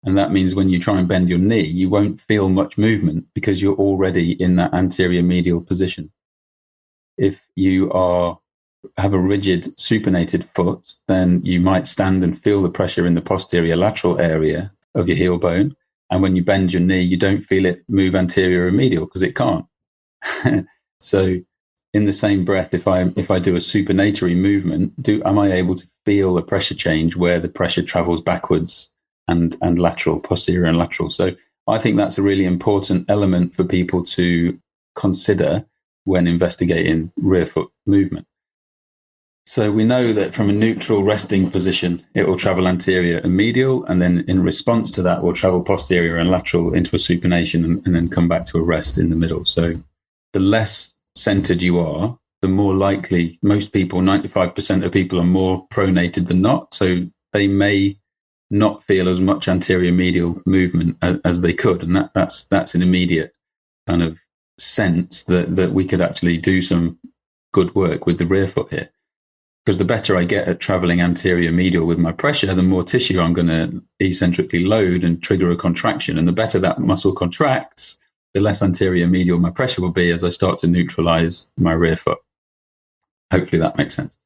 Speaker 1: And that means when you try and bend your knee, you won't feel much movement because you're already in that anterior medial position. If you have a rigid supinated foot, then you might stand and feel the pressure in the posterior lateral area of your heel bone. And when you bend your knee, you don't feel it move anterior and medial because it can't. So in the same breath, if I do a supinatory movement, am I able to feel a pressure change where the pressure travels backwards and lateral, posterior and lateral? So I think that's a really important element for people to consider when investigating rear foot movement. So we know that from a neutral resting position, it will travel anterior and medial, and then in response to that, will travel posterior and lateral into a supination and then come back to a rest in the middle. So the less centered you are, the more likely, most people, 95% of people are more pronated than not. So they may not feel as much anterior medial movement as they could. And that's an immediate kind of sense that we could actually do some good work with the rear foot here. Because the better I get at traveling anterior medial with my pressure, the more tissue I'm going to eccentrically load and trigger a contraction. And the better that muscle contracts, the less anterior medial my pressure will be as I start to neutralize my rear foot. Hopefully that makes sense.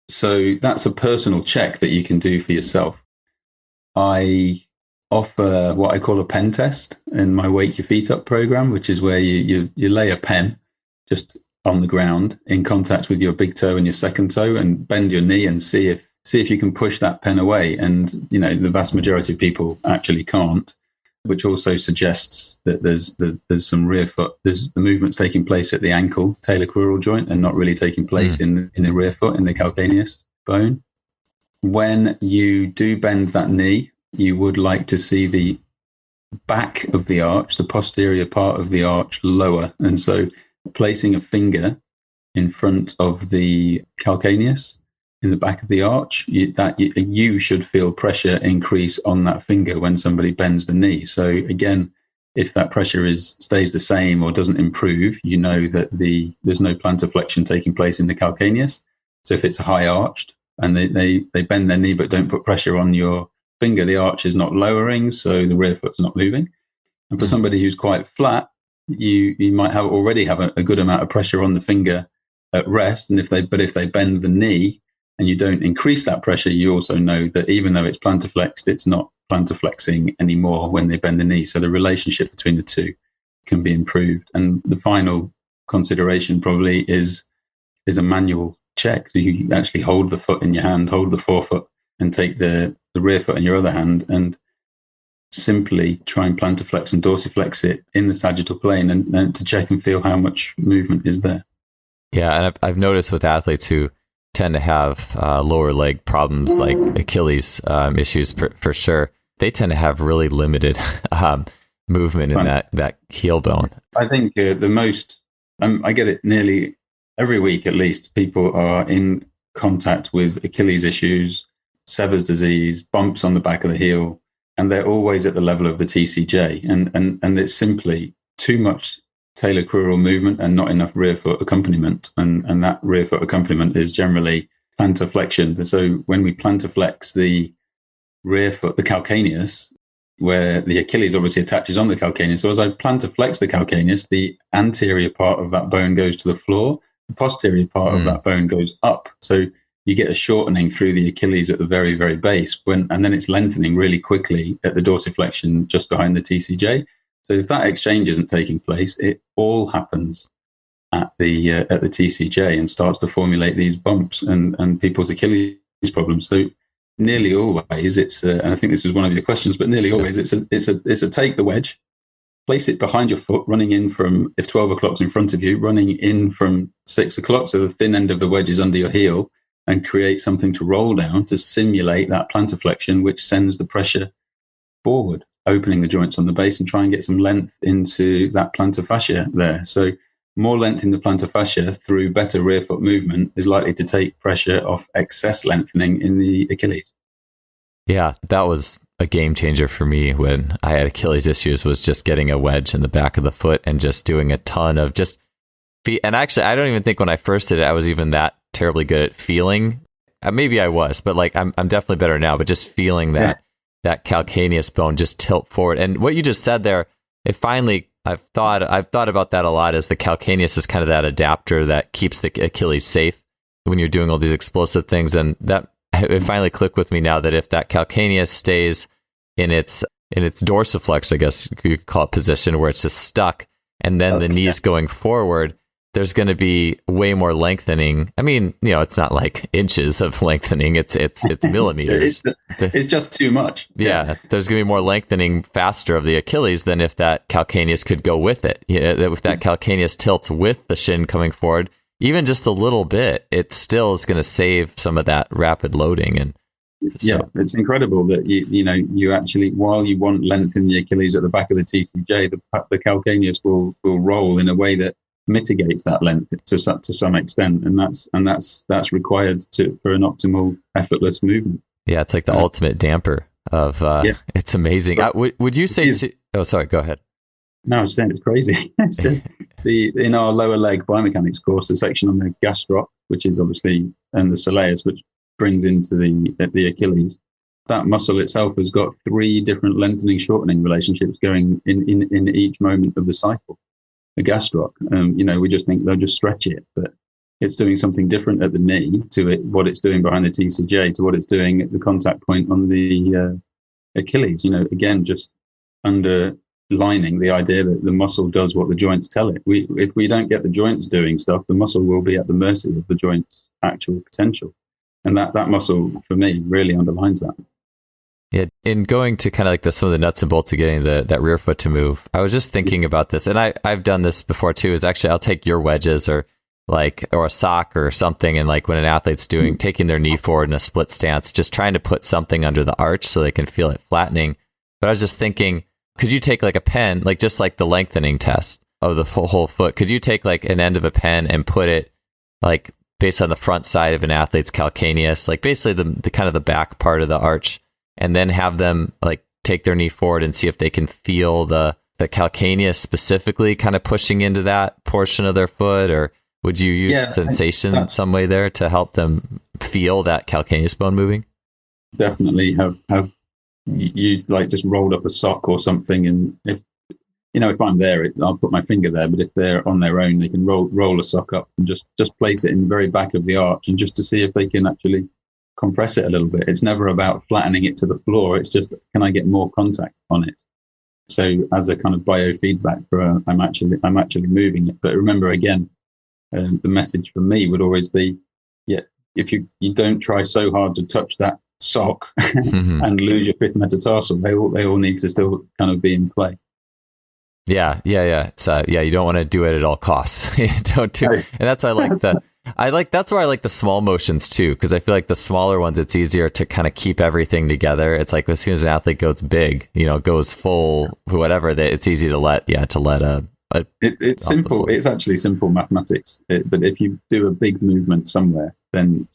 Speaker 1: So that's a personal check that you can do for yourself. I offer what I call a pen test in my Wake Your Feet Up program, which is where you lay a pen just on the ground in contact with your big toe and your second toe and bend your knee and see if you can push that pen away. And, the vast majority of people actually can't, which also suggests that there's some rear foot, there's the movements taking place at the ankle talocrural joint and not really taking place in the rear foot, in the calcaneus bone. When you do bend that knee, you would like to see the back of the arch, the posterior part of the arch, lower. And so placing a finger in front of the calcaneus in the back of the arch, you should feel pressure increase on that finger when somebody bends the knee. So again, if that pressure stays the same or doesn't improve, you know that there's no plantar flexion taking place in the calcaneus. So if it's high arched and they bend their knee but don't put pressure on your finger, the arch is not lowering, so the rear foot's not moving. And for somebody who's quite flat, you might already have a good amount of pressure on the finger at rest. And if they bend the knee and you don't increase that pressure, you also know that even though it's plantar flexed, it's not plantar flexing anymore when they bend the knee. So the relationship between the two can be improved. And the final consideration probably is a manual check. So you actually hold the foot in your hand, hold the forefoot, and take the rear foot in your other hand and simply try and plantar flex and dorsiflex it in the sagittal plane and to check and feel how much movement is there.
Speaker 2: Yeah, and I've noticed with athletes who tend to have lower leg problems like Achilles issues for sure, they tend to have really limited movement in that heel bone.
Speaker 1: I think the most, I get it nearly every week at least, people are in contact with Achilles issues, Sever's disease, bumps on the back of the heel, and they're always at the level of the TCJ. And it's simply too much talocrural movement and not enough rear foot accompaniment. And that rear foot accompaniment is generally plantar flexion. So when we plantar flex the rear foot, the calcaneus, where the Achilles obviously attaches on the calcaneus. So as I plantar flex the calcaneus, the anterior part of that bone goes to the floor. The posterior part of that bone goes up. So you get a shortening through the Achilles at the very, very base, and then it's lengthening really quickly at the dorsiflexion just behind the TCJ. So if that exchange isn't taking place, it all happens at the TCJ and starts to formulate these bumps and people's Achilles problems. So nearly always it's, and I think this was one of your questions, but nearly always it's a take the wedge, place it behind your foot, running in from, if 12 o'clock's in front of you, running in from 6 o'clock. So the thin end of the wedge is under your heel, and create something to roll down to simulate that plantar flexion, which sends the pressure forward, opening the joints on the base, and try and get some length into that plantar fascia there. So more length in the plantar fascia through better rear foot movement is likely to take pressure off excess lengthening in the Achilles.
Speaker 2: Yeah, that was a game changer for me when I had Achilles issues, was just getting a wedge in the back of the foot and just doing a ton of just feet. And actually, I don't even think when I first did it, I was even that terribly good at feeling. Maybe I was, but like I'm definitely better now, but just feeling that calcaneus bone just tilt forward. And what you just said there, it finally, I've thought about that a lot, as the calcaneus is kind of that adapter that keeps the Achilles safe when you're doing all these explosive things. And that it finally clicked with me now that if that calcaneus stays in its dorsiflex, I guess you could call it, position, where it's just stuck, and then the knees going forward, there's going to be way more lengthening. I mean, it's not like inches of lengthening. It's millimeters.
Speaker 1: It's just too much.
Speaker 2: Yeah. There's going to be more lengthening faster of the Achilles than if that calcaneus could go with it. If that calcaneus tilts with the shin coming forward, even just a little bit, it still is going to save some of that rapid loading. And
Speaker 1: it's incredible that you actually, while you want length in the Achilles at the back of the TCJ, the calcaneus will roll in a way that mitigates that length to some extent, and that's required for an optimal, effortless movement.
Speaker 2: Yeah, it's like the ultimate damper of. It's amazing. Would you say? Oh, sorry. Go ahead.
Speaker 1: No, I was saying it's crazy. It's just in our lower leg biomechanics course, the section on the gastroc, which is obviously, and the soleus, which brings into the Achilles. That muscle itself has got 3 different lengthening shortening relationships going in each moment of the cycle. The gastroc, we just think they'll just stretch it, but it's doing something different at the knee to it, what it's doing behind the TCJ to what it's doing at the contact point on the Achilles. Again, just underlining the idea that the muscle does what the joints tell it. If we don't get the joints doing stuff, the muscle will be at the mercy of the joint's actual potential. And that muscle, for me, really underlines that.
Speaker 2: Yeah, in going to kind of like some of the nuts and bolts of getting that rear foot to move, I was just thinking about this, and I've done this before too, is actually I'll take your wedges or a sock or something, and like when an athlete's taking their knee forward in a split stance, just trying to put something under the arch so they can feel it flattening. But I was just thinking, could you take like a pen, like just like the lengthening test of the whole foot, could you take like an end of a pen and put it like based on the front side of an athlete's calcaneus, like basically the kind of the back part of the arch, and then have them like take their knee forward and see if they can feel the calcaneus specifically kind of pushing into that portion of their foot? Or would you use sensation in some way there to help them feel that calcaneus bone moving?
Speaker 1: Definitely have you like just rolled up a sock or something, and if I'm there, I'll put my finger there, but if they're on their own, they can roll a sock up and just place it in the very back of the arch, and just to see if they can actually compress it a little bit. It's never about flattening it to the floor. It's just, can I get more contact on it? So as a kind of biofeedback for I'm actually moving it. But remember, again, the message for me would always be, if you don't try so hard to touch that sock and lose your 5th metatarsal, they all need to still kind of be in play.
Speaker 2: Yeah. It's you don't want to do it at all costs. Don't do, and that's why that's where I like the small motions too, because I feel like the smaller ones, it's easier to kind of keep everything together. It's like as soon as an athlete goes big, goes full, whatever, it's easy to let it's simple. It's actually simple mathematics. But if you do a big movement somewhere, then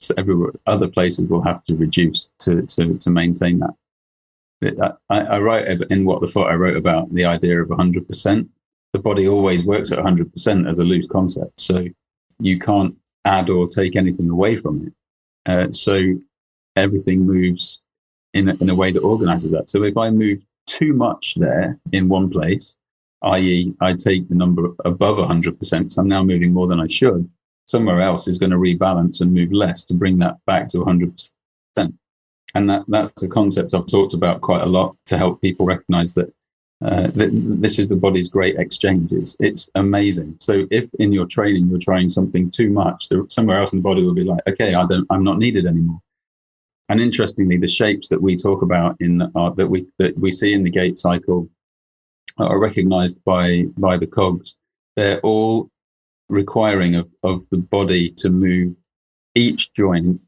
Speaker 2: other places will have to reduce to maintain that. I write in What the Foot, I wrote about the idea of 100%. The body always works at 100% as a loose concept. So you can't add or take anything away from it. So everything moves in a way that organizes that. So if I move too much there in one place, i.e. I take the number above 100%, so I'm now moving more than I should, somewhere else is going to rebalance and move less to bring that back to 100%. And that's a concept I've talked about quite a lot to help people recognize that this is the body's great exchange. It's amazing. So if in your training you're trying something too much, somewhere else in the body will be like, okay, I'm not needed anymore.
Speaker 1: And interestingly, the shapes that we talk about that we see in the gait cycle are recognized by the cogs. They're all requiring of the body to move each joint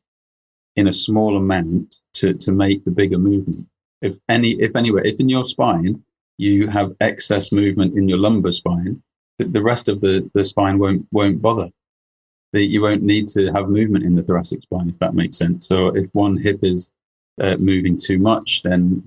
Speaker 1: in a small amount to make the bigger movement. If in your spine you have excess movement in your lumbar spine, the rest of the spine won't bother. You won't need to have movement in the thoracic spine, if that makes sense. So if one hip is moving too much, then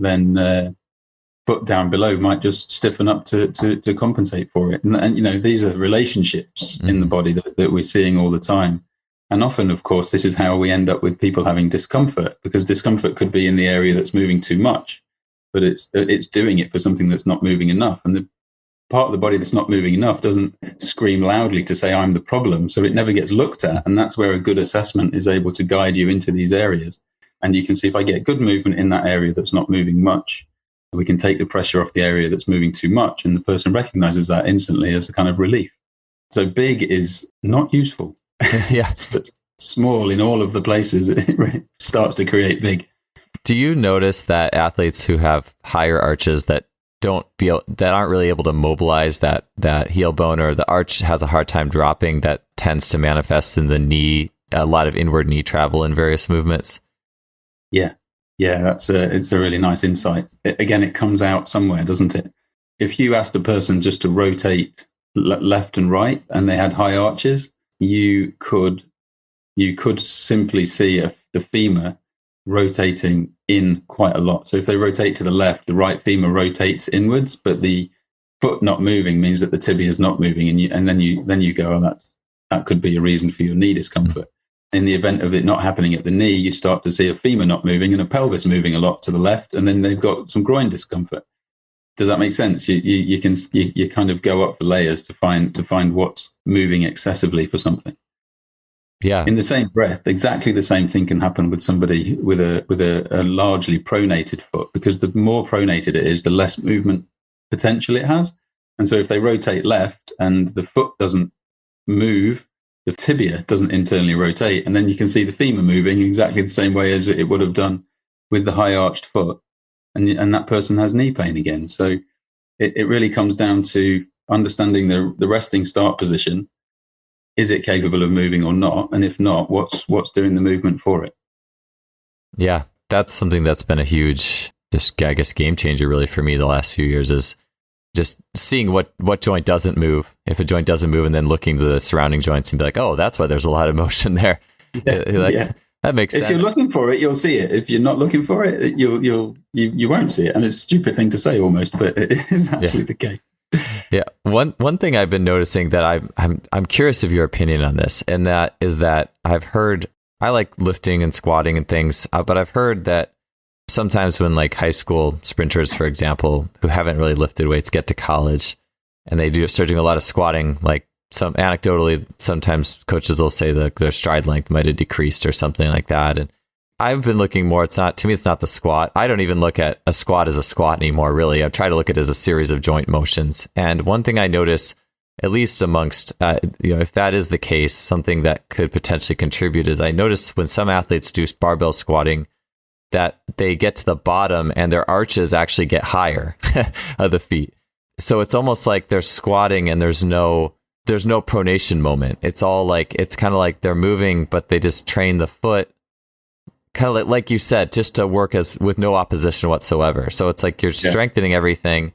Speaker 1: foot down below might just stiffen up to compensate for it. And these are relationships in the body that we're seeing all the time. And often, of course, this is how we end up with people having discomfort, because discomfort could be in the area that's moving too much, but it's doing it for something that's not moving enough. And the part of the body that's not moving enough doesn't scream loudly to say, I'm the problem. So it never gets looked at. And that's where a good assessment is able to guide you into these areas. And you can see, if I get good movement in that area that's not moving much, we can take the pressure off the area that's moving too much. And the person recognizes that instantly as a kind of relief. So big is not useful.
Speaker 2: Yeah.
Speaker 1: But small in all of the places, it starts to create big.
Speaker 2: Do you notice that athletes who have higher arches that aren't really able to mobilize that heel bone, or the arch has a hard time dropping, that tends to manifest in the knee, a lot of inward knee travel in various movements?
Speaker 1: Yeah, it's a really nice insight. Again, it comes out somewhere, doesn't it? If you asked a person just to rotate left and right and they had high arches, you could simply see the femur rotating in quite a lot. So if they rotate to the left, the right femur rotates inwards, but the foot not moving means that the tibia is not moving, and then you go, oh, that could be a reason for your knee discomfort. In the event of it not happening at the knee, you start to see a femur not moving and a pelvis moving a lot to the left, and then they've got some groin discomfort. Does that make sense? You kind of go up the layers to find what's moving excessively for something.
Speaker 2: Yeah.
Speaker 1: In the same breath, exactly the same thing can happen with somebody with a largely pronated foot, because the more pronated it is, the less movement potential it has. And so if they rotate left and the foot doesn't move, the tibia doesn't internally rotate, and then you can see the femur moving exactly the same way as it would have done with the high arched foot. And that person has knee pain again. So it really comes down to understanding the resting start position. Is it capable of moving or not? And if not, what's doing the movement for it?
Speaker 2: Yeah, that's something that's been a huge, just I guess, game changer really for me the last few years, is just seeing what joint doesn't move. If a joint doesn't move, and then looking to the surrounding joints and be like, oh, that's why there's a lot of motion there. Yeah. That makes sense.
Speaker 1: If you're looking for it, you'll see it. If you're not looking for it, you won't see it. And it's a stupid thing to say almost, but it is actually the case.
Speaker 2: Yeah. One thing I've been noticing that I'm curious of your opinion on this, and that is that I've heard, I like lifting and squatting and things, but I've heard that sometimes when like high school sprinters, for example, who haven't really lifted weights get to college and they start doing a lot of squatting, like anecdotally, sometimes coaches will say that their stride length might have decreased or something like that. And I've been looking more, it's not the squat. I don't even look at a squat as a squat anymore, really. I try to look at it as a series of joint motions. And one thing I notice, at least amongst, if that is the case, something that could potentially contribute is I notice when some athletes do barbell squatting, that they get to the bottom and their arches actually get higher of the feet. So it's almost like they're squatting and there's no pronation moment. It's all like, it's kind of like they're moving, but they just train the foot, kind of like you said, just to work with no opposition whatsoever. So it's like you're strengthening everything,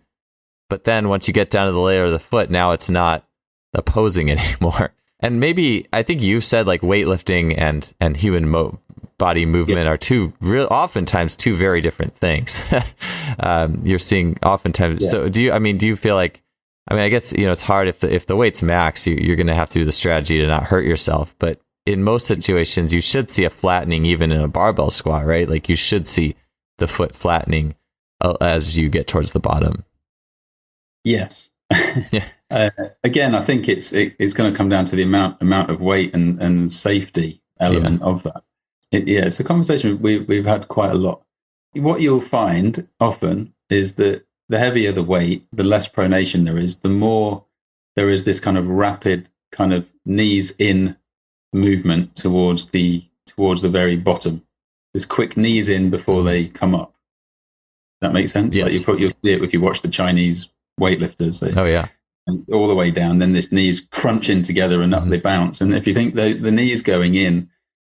Speaker 2: but then once you get down to the layer of the foot, now it's not opposing anymore. And maybe, I think you said like weightlifting and human body movement are oftentimes two very different things. You're seeing oftentimes. So do you feel like, I guess, it's hard if the weight's max, you're going to have to do the strategy to not hurt yourself. But in most situations, you should see a flattening even in a barbell squat, right? Like you should see the foot flattening as you get towards the bottom. Yes.
Speaker 1: Yeah. Again, I think it's going to come down to the amount of weight and safety element of that. It's a conversation we've had quite a lot. What you'll find often is that the heavier the weight, the less pronation there is, the more there is this kind of rapid kind of knees in movement towards the very bottom there's quick knees in before they come up. That makes sense?
Speaker 2: Yes.
Speaker 1: Like you'll see it if you watch the Chinese weightlifters.
Speaker 2: Oh, yeah.
Speaker 1: All the way down, then this knees crunch in together and up they bounce. And if you think the knees going in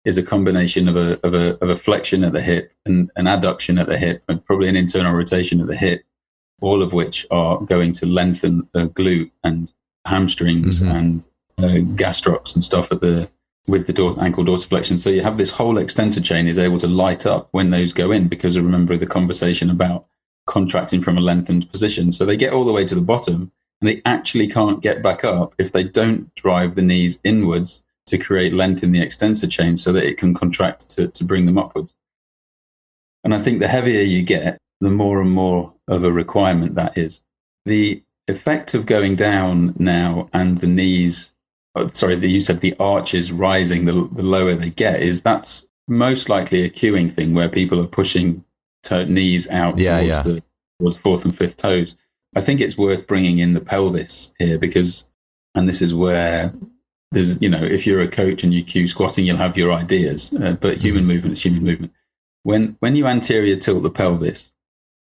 Speaker 1: is a combination of a flexion at the hip and an adduction at the hip and probably an internal rotation at the hip, all of which are going to lengthen the glute and hamstrings and gastrocs and stuff with the ankle dorsiflexion. So you have this whole extensor chain is able to light up when those go in, because I remember the conversation about contracting from a lengthened position. So they get all the way to the bottom and they actually can't get back up if they don't drive the knees inwards to create length in the extensor chain so that it can contract to bring them upwards. And I think the heavier you get, the more and more of a requirement that is. The effect of going down now and the knees, you said the arches rising, the lower they get, that's most likely a cueing thing where people are pushing knees out towards fourth and fifth toes. I think it's worth bringing in the pelvis here because, and this is where there's, if you're a coach and you cue squatting, you'll have your ideas, but human movement is human movement. When you anterior tilt the pelvis,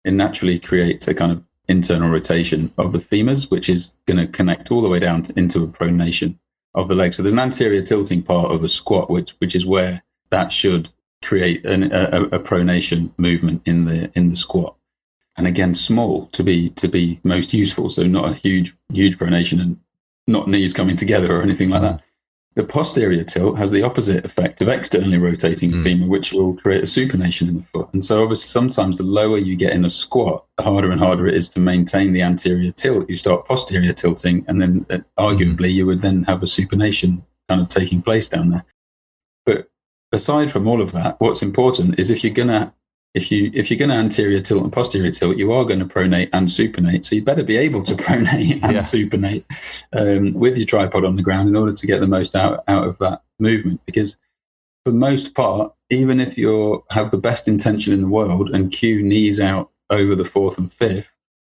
Speaker 1: it naturally creates a kind of internal rotation of the femurs, which is going to connect all the way down into a pronation of the leg. So there's an anterior tilting part of a squat, which is where that should create a pronation movement in the squat. And again, small to be most useful. So not a huge pronation and not knees coming together or anything like that. The posterior tilt has the opposite effect of externally rotating the femur, which will create a supination in the foot. And so obviously sometimes the lower you get in a squat, the harder and harder it is to maintain the anterior tilt. You start posterior tilting, and then arguably you would then have a supination kind of taking place down there. But aside from all of that, what's important is if you're gonna anterior tilt and posterior tilt, you are going to pronate and supinate. So you better be able to pronate and supinate with your tripod on the ground in order to get the most out of that movement. Because for most part, even if you have the best intention in the world and cue knees out over the fourth and fifth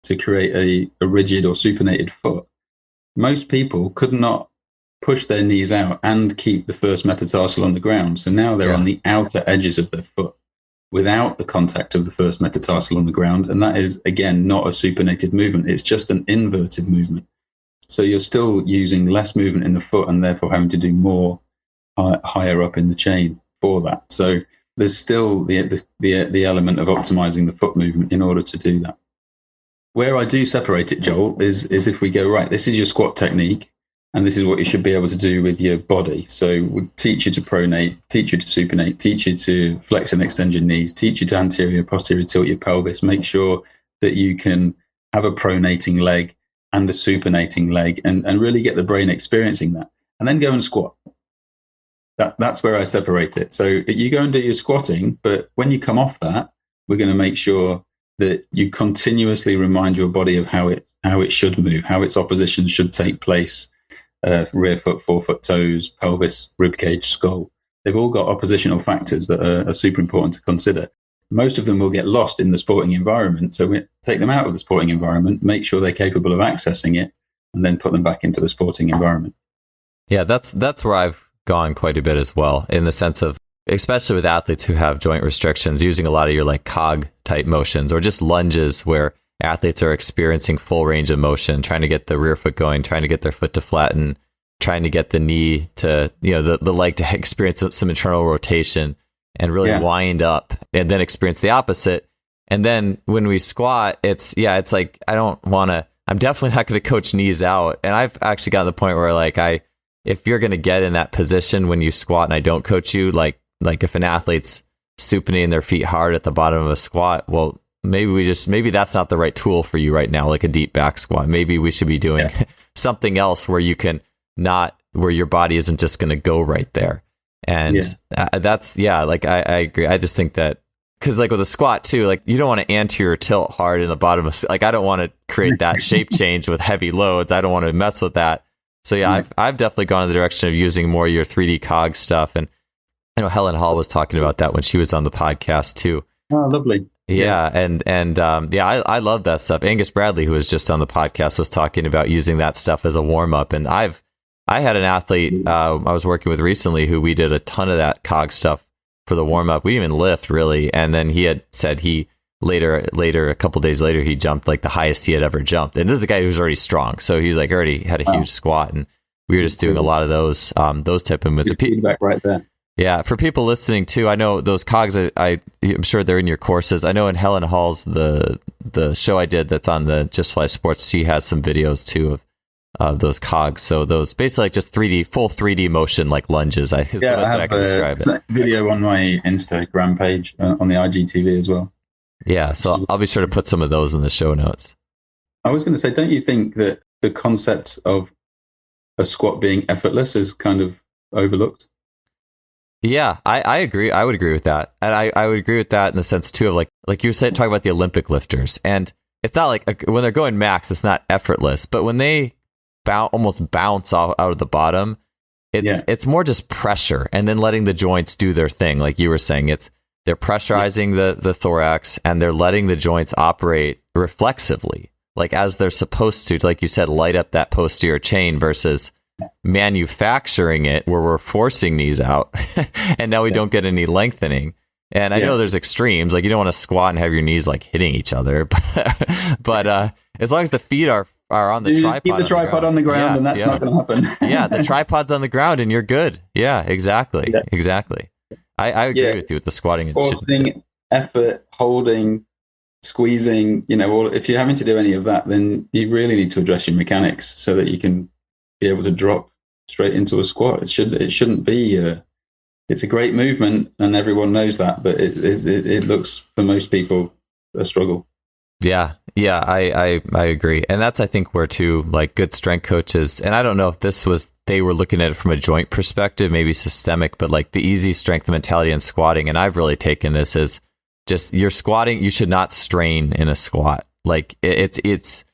Speaker 1: to create a rigid or supinated foot, most people could not push their knees out and keep the first metatarsal on the ground. So now they're on the outer edges of their foot without the contact of the first metatarsal on the ground. And that is, again, not a supinated movement. It's just an inverted movement. So you're still using less movement in the foot and therefore having to do more higher up in the chain for that. So there's still the element of optimizing the foot movement in order to do that. Where I do separate it, Joel, is if we go, right, this is your squat technique, and this is what you should be able to do with your body. So we'll teach you to pronate, teach you to supinate, teach you to flex and extend your knees, teach you to anterior, posterior tilt your pelvis, make sure that you can have a pronating leg and a supinating leg and really get the brain experiencing that. And then go and squat. That's where I separate it. So you go and do your squatting, but when you come off that, we're going to make sure that you continuously remind your body of how it should move, how its opposition should take place. Rear foot, forefoot, toes, pelvis, rib cage, skull. They've all got oppositional factors that are super important to consider. Most of them will get lost in the sporting environment. So we take them out of the sporting environment, make sure they're capable of accessing it, and then put them back into the sporting environment.
Speaker 2: Yeah, that's where I've gone quite a bit as well, in the sense of, especially with athletes who have joint restrictions, using a lot of your like cog type motions or just lunges where athletes are experiencing full range of motion, trying to get the rear foot going, trying to get their foot to flatten, trying to get the knee to, the leg to experience some internal rotation and really wind up, and then experience the opposite. And then when we squat, it's like, I'm definitely not going to coach knees out. And I've actually gotten to the point where if you're going to get in that position when you squat and I don't coach you, like if an athlete's supinating their feet hard at the bottom of a squat, well, maybe that's not the right tool for you right now, like a deep back squat. Maybe we should be doing something else where you can where your body isn't just going to go right there. And I agree. I just think that, because like with a squat too, like you don't want to anterior tilt hard in the bottom of, like I don't want to create that shape change with heavy loads. I don't want to mess with that. So I've definitely gone in the direction of using more of your 3D cog stuff. And I know Helen Hall was talking about that when she was on the podcast too.
Speaker 1: Oh, lovely.
Speaker 2: Yeah. I love that stuff. Angus Bradley, who was just on the podcast, was talking about using that stuff as a warm up. And I had an athlete I was working with recently who we did a ton of that cog stuff for the warm up. We didn't even lift really. And then he had said he later, a couple days later, he jumped like the highest he had ever jumped. And this is a guy who's already strong. So he like already had a huge squat, and we were just doing a lot of those type of movements.
Speaker 1: Feedback right there.
Speaker 2: Yeah. For people listening too, I know those cogs, I'm sure they're in your courses. I know in Helen Hall's, the show I did that's on the Just Fly Sports, she has some videos too of those cogs. So those basically like just full 3D motion, like lunges. Is the best way I can describe it.
Speaker 1: Video on my Instagram page on the IGTV as well.
Speaker 2: Yeah, so I'll be sure to put some of those in the show notes.
Speaker 1: I was going to say, don't you think that the concept of a squat being effortless is kind of overlooked?
Speaker 2: Yeah, I agree. I would agree with that. And I would agree with that in the sense too of like you were saying, talking about the Olympic lifters. And it's not like when they're going max, it's not effortless. But when they almost bounce out of the bottom, it's more just pressure and then letting the joints do their thing. Like you were saying, they're pressurizing the thorax, and they're letting the joints operate reflexively, like as they're supposed to, like you said, light up that posterior chain versus manufacturing it where we're forcing knees out and now we don't get any lengthening. And I know there's extremes, like you don't want to squat and have your knees like hitting each other, but as long as the feet are on the tripod.
Speaker 1: Keep the tripod on the ground, and that's not going to happen.
Speaker 2: Yeah, the tripod's on the ground and you're good. Yeah, exactly. Yeah. Exactly. I agree with you with the squatting.
Speaker 1: Forcing, effort, holding, squeezing, if you're having to do any of that, then you really need to address your mechanics so that you can be able to drop straight into a squat. It shouldn't be, it's a great movement and everyone knows that, but it looks for most people a struggle.
Speaker 2: Yeah, I agree. And that's, I think, where too, like good strength coaches, and I don't know if they were looking at it from a joint perspective, maybe systemic, but like the easy strength mentality in squatting. And I've really taken this as just you're squatting, you should not strain in a squat. Like it's,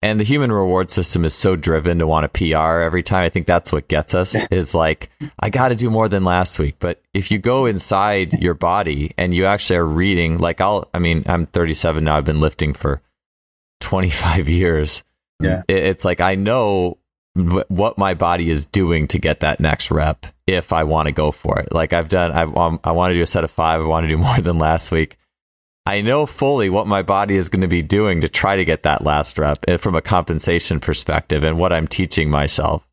Speaker 2: and the human reward system is so driven to want a PR every time. I think that's what gets us is like, I got to do more than last week. But if you go inside your body and you actually are reading, like I'm 37 now. I've been lifting for 25 years.
Speaker 1: Yeah.
Speaker 2: It's like, I know what my body is doing to get that next rep if I want to go for it. Like I want to do a set of 5. I want to do more than last week. I know fully what my body is going to be doing to try to get that last rep from a compensation perspective and what I'm teaching myself.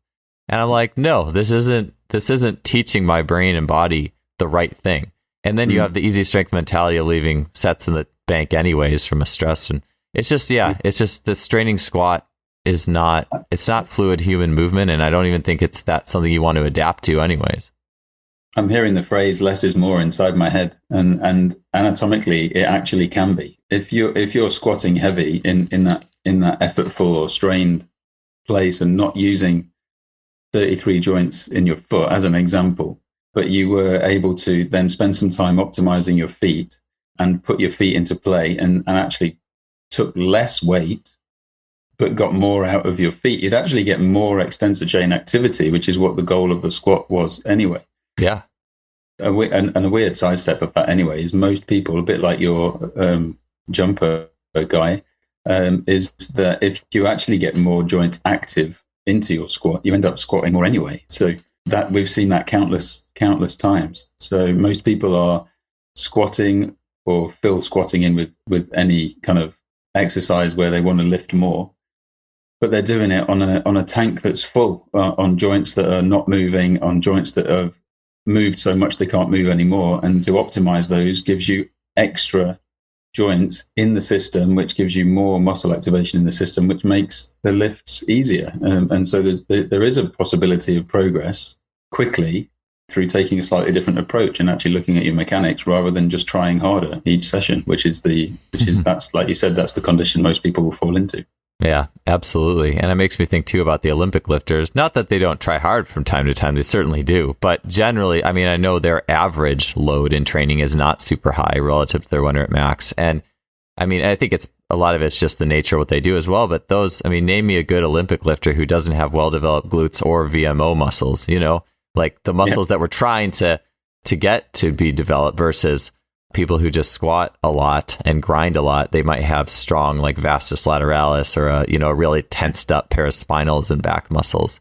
Speaker 2: And I'm like, no, this isn't teaching my brain and body the right thing. And then you have the easy strength mentality of leaving sets in the bank anyways from a stress. And it's just, it's just the straining squat it's not fluid human movement. And I don't even think it's something you want to adapt to anyways.
Speaker 1: I'm hearing the phrase "less is more" inside my head, and anatomically, it actually can be. If you're squatting heavy in that effortful or strained place and not using 33 joints in your foot as an example, but you were able to then spend some time optimizing your feet and put your feet into play and actually took less weight, but got more out of your feet, you'd actually get more extensor chain activity, which is what the goal of the squat was anyway.
Speaker 2: Yeah.
Speaker 1: And a weird sidestep of that anyway is most people, a bit like your jumper guy, is that if you actually get more joints active into your squat, you end up squatting more anyway. So that we've seen that countless times. So most people are squatting or fill squatting in with any kind of exercise where they want to lift more, but they're doing it on a tank that's full, on joints that are not moving, on joints that have moved so much they can't move anymore. And to optimize those gives you extra joints in the system, which gives you more muscle activation in the system, which makes the lifts easier. And so there is a possibility of progress quickly through taking a slightly different approach and actually looking at your mechanics rather than just trying harder each session, that's, like you said, that's the condition most people will fall into.
Speaker 2: Yeah, absolutely. And it makes me think too about the Olympic lifters. Not that they don't try hard from time to time, they certainly do. But generally, I mean, I know their average load in training is not super high relative to their when they're at max. And I mean, I think a lot of it's just the nature of what they do as well. But name me a good Olympic lifter who doesn't have well-developed glutes or VMO muscles, like the muscles that we're trying to get to be developed versus people who just squat a lot and grind a lot. They might have strong like vastus lateralis or a really tensed up paraspinals and back muscles.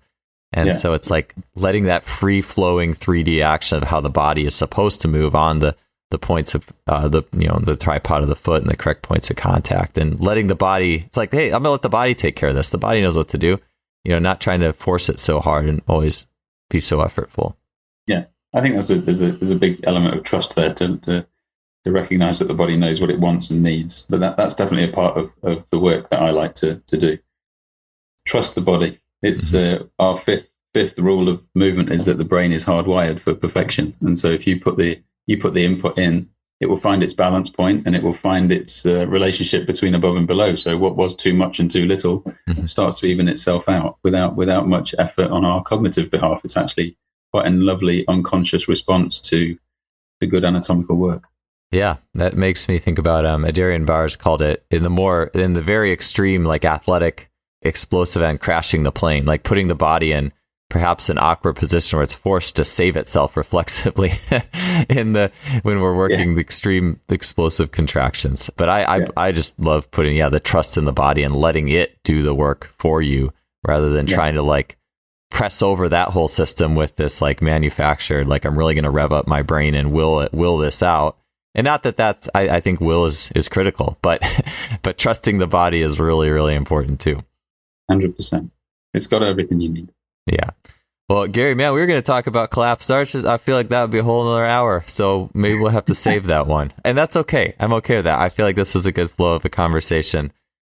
Speaker 2: And
Speaker 1: Yeah.
Speaker 2: so it's like letting that free flowing 3D action of how the body is supposed to move on the points of the tripod of the foot and the correct points of contact, and letting the body, it's like, hey, I'm gonna let the body take care of this. The body knows what to do, not trying to force it so hard and always be so effortful.
Speaker 1: Yeah. I think there's a big element of trust there to recognize that the body knows what it wants and needs. But that's definitely a part of the work that I like to do. Trust the body. It's our fifth rule of movement is that the brain is hardwired for perfection. And so if you put the input in, it will find its balance point, and it will find its relationship between above and below. So what was too much and too little starts to even itself out without much effort on our cognitive behalf. It's actually quite a lovely unconscious response to good anatomical work.
Speaker 2: Yeah, that makes me think about Adrian Bars called it in the very extreme, like athletic, explosive end, crashing the plane, like putting the body in perhaps an awkward position where it's forced to save itself reflexively when we're working the extreme explosive contractions. But I just love putting the trust in the body and letting it do the work for you rather than trying to like press over that whole system with this like manufactured, like I'm really going to rev up my brain and will this out. And not that's I think will is critical, but trusting the body is really, really important too.
Speaker 1: 100%. It's got everything you need.
Speaker 2: Yeah. Well, Gary, man, we were going to talk about collapsed arches. I feel like that would be a whole another hour. So maybe we'll have to save that one. And that's okay. I'm okay with that. I feel like this is a good flow of a conversation,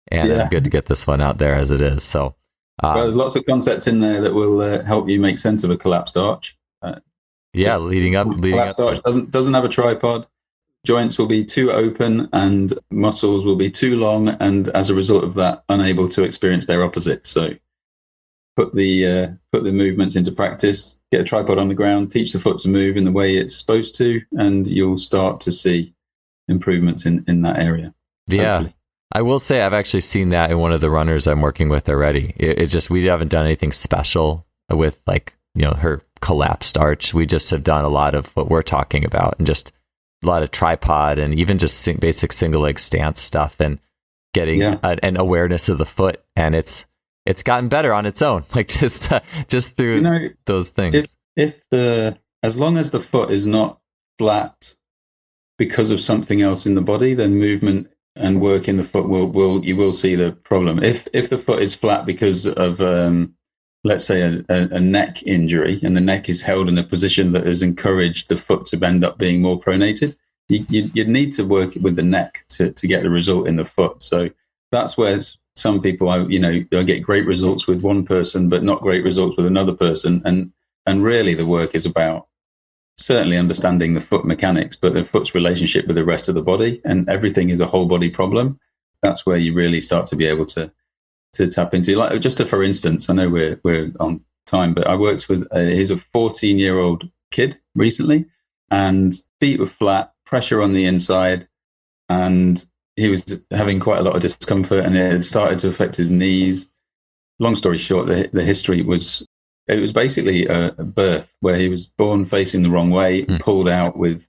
Speaker 2: and it's good to get this one out there as it is. So,
Speaker 1: there's lots of concepts in there that will help you make sense of a collapsed arch.
Speaker 2: Leading up.
Speaker 1: Collapsed arch doesn't have a tripod. Joints will be too open and muscles will be too long, and as a result of that, unable to experience their opposite. So put the movements into practice, get a tripod on the ground, teach the foot to move in the way it's supposed to, and you'll start to see improvements in that area.
Speaker 2: Yeah.
Speaker 1: Hopefully.
Speaker 2: I will say I've actually seen that in one of the runners I'm working with already. It just, we haven't done anything special with her collapsed arch. We just have done a lot of what we're talking about, and just a lot of tripod and even just basic single leg stance stuff, and getting an awareness of the foot. And it's gotten better on its own, like just through those things.
Speaker 1: As long as the foot is not flat because of something else in the body, then movement and work in the foot you will see the problem. If the foot is flat because of let's say a neck injury, and the neck is held in a position that has encouraged the foot to end up being more pronated, you'd need to work with the neck to get the result in the foot. So that's where some people, I get great results with one person, but not great results with another person. And really the work is about certainly understanding the foot mechanics, but the foot's relationship with the rest of the body, and everything is a whole body problem. That's where you really start to be able to tap into. Like, for instance, I know we're on time, but I worked with he's a 14-year-old kid recently, and feet were flat, pressure on the inside, and he was having quite a lot of discomfort, and it had started to affect his knees. Long story short, the history was, it was basically a birth where he was born facing the wrong way, pulled out with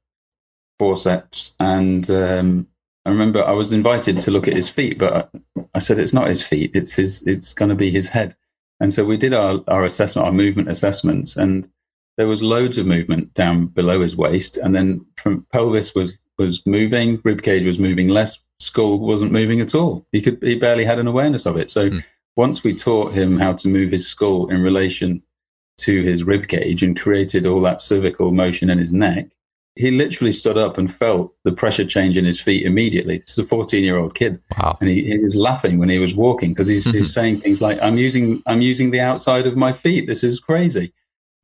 Speaker 1: forceps. And I remember I was invited to look at his feet, but I said, it's not his feet, it's going to be his head. And so we did our assessment, our movement assessments, and there was loads of movement down below his waist. And then from pelvis was moving, rib cage was moving less, skull wasn't moving at all. He barely had an awareness of it. So once we taught him how to move his skull in relation to his rib cage and created all that cervical motion in his neck, he literally stood up and felt the pressure change in his feet immediately. This is a 14-year-old kid.
Speaker 2: Wow.
Speaker 1: And he was laughing when he was walking, because he was saying things like, I'm using the outside of my feet. This is crazy.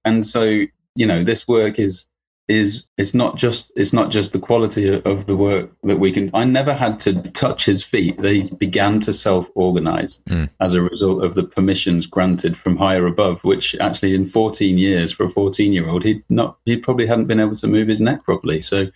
Speaker 1: And so, this work is it's not just the quality of the work that we can. I never had to touch his feet. They began to self-organize as a result of the permissions granted from higher above, which actually in 14 years for a 14-year-old, he probably hadn't been able to move his neck properly. So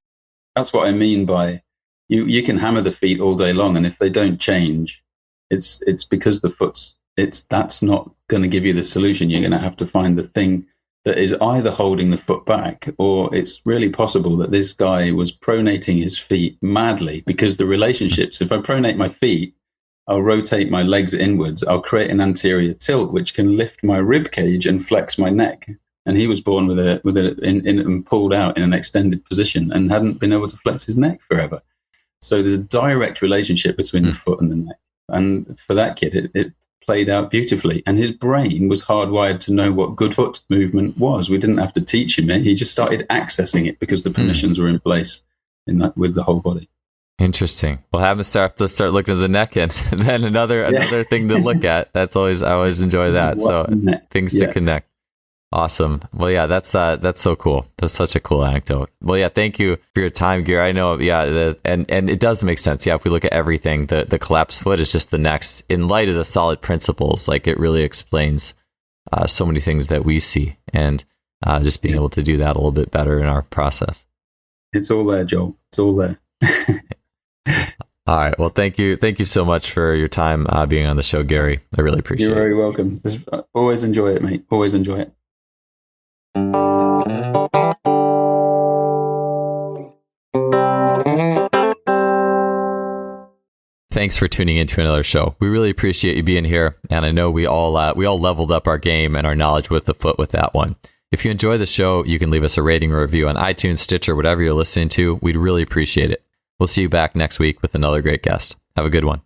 Speaker 1: that's what I mean by you can hammer the feet all day long, and if they don't change, it's because that's not going to give you the solution. You're going to have to find the thing that is either holding the foot back, or it's really possible that this guy was pronating his feet madly, because the relationships, if I pronate my feet, I'll rotate my legs inwards. I'll create an anterior tilt, which can lift my rib cage and flex my neck. And he was born with and pulled out in an extended position and hadn't been able to flex his neck forever. So there's a direct relationship between the foot and the neck. And for that kid, it played out beautifully. And his brain was hardwired to know what good foot movement was. We didn't have to teach him it. He just started accessing it because the permissions were in place in that with the whole body.
Speaker 2: Interesting. We'll have him start looking at the neck, and then another thing to look at. I always enjoy that. So things to connect. Awesome. Well, yeah, that's so cool. That's such a cool anecdote. Well, yeah, thank you for your time, Gary. I know, and it does make sense. Yeah, if we look at everything, the collapsed foot is just the next, in light of the solid principles, like it really explains so many things that we see, and just being able to do that a little bit better in our process. It's all there, Joel. It's all there. All right. Well, thank you so much for your time being on the show, Gary. I really appreciate it. You're very welcome. Always enjoy it, mate. Always enjoy it. Thanks for tuning into another show. We really appreciate you being here, and I know we all leveled up our game and our knowledge with the foot with that one. If you enjoy the show, you can leave us a rating or review on iTunes, Stitcher, whatever you're listening to. We'd really appreciate it. We'll see you back next week with another great guest. Have a good one.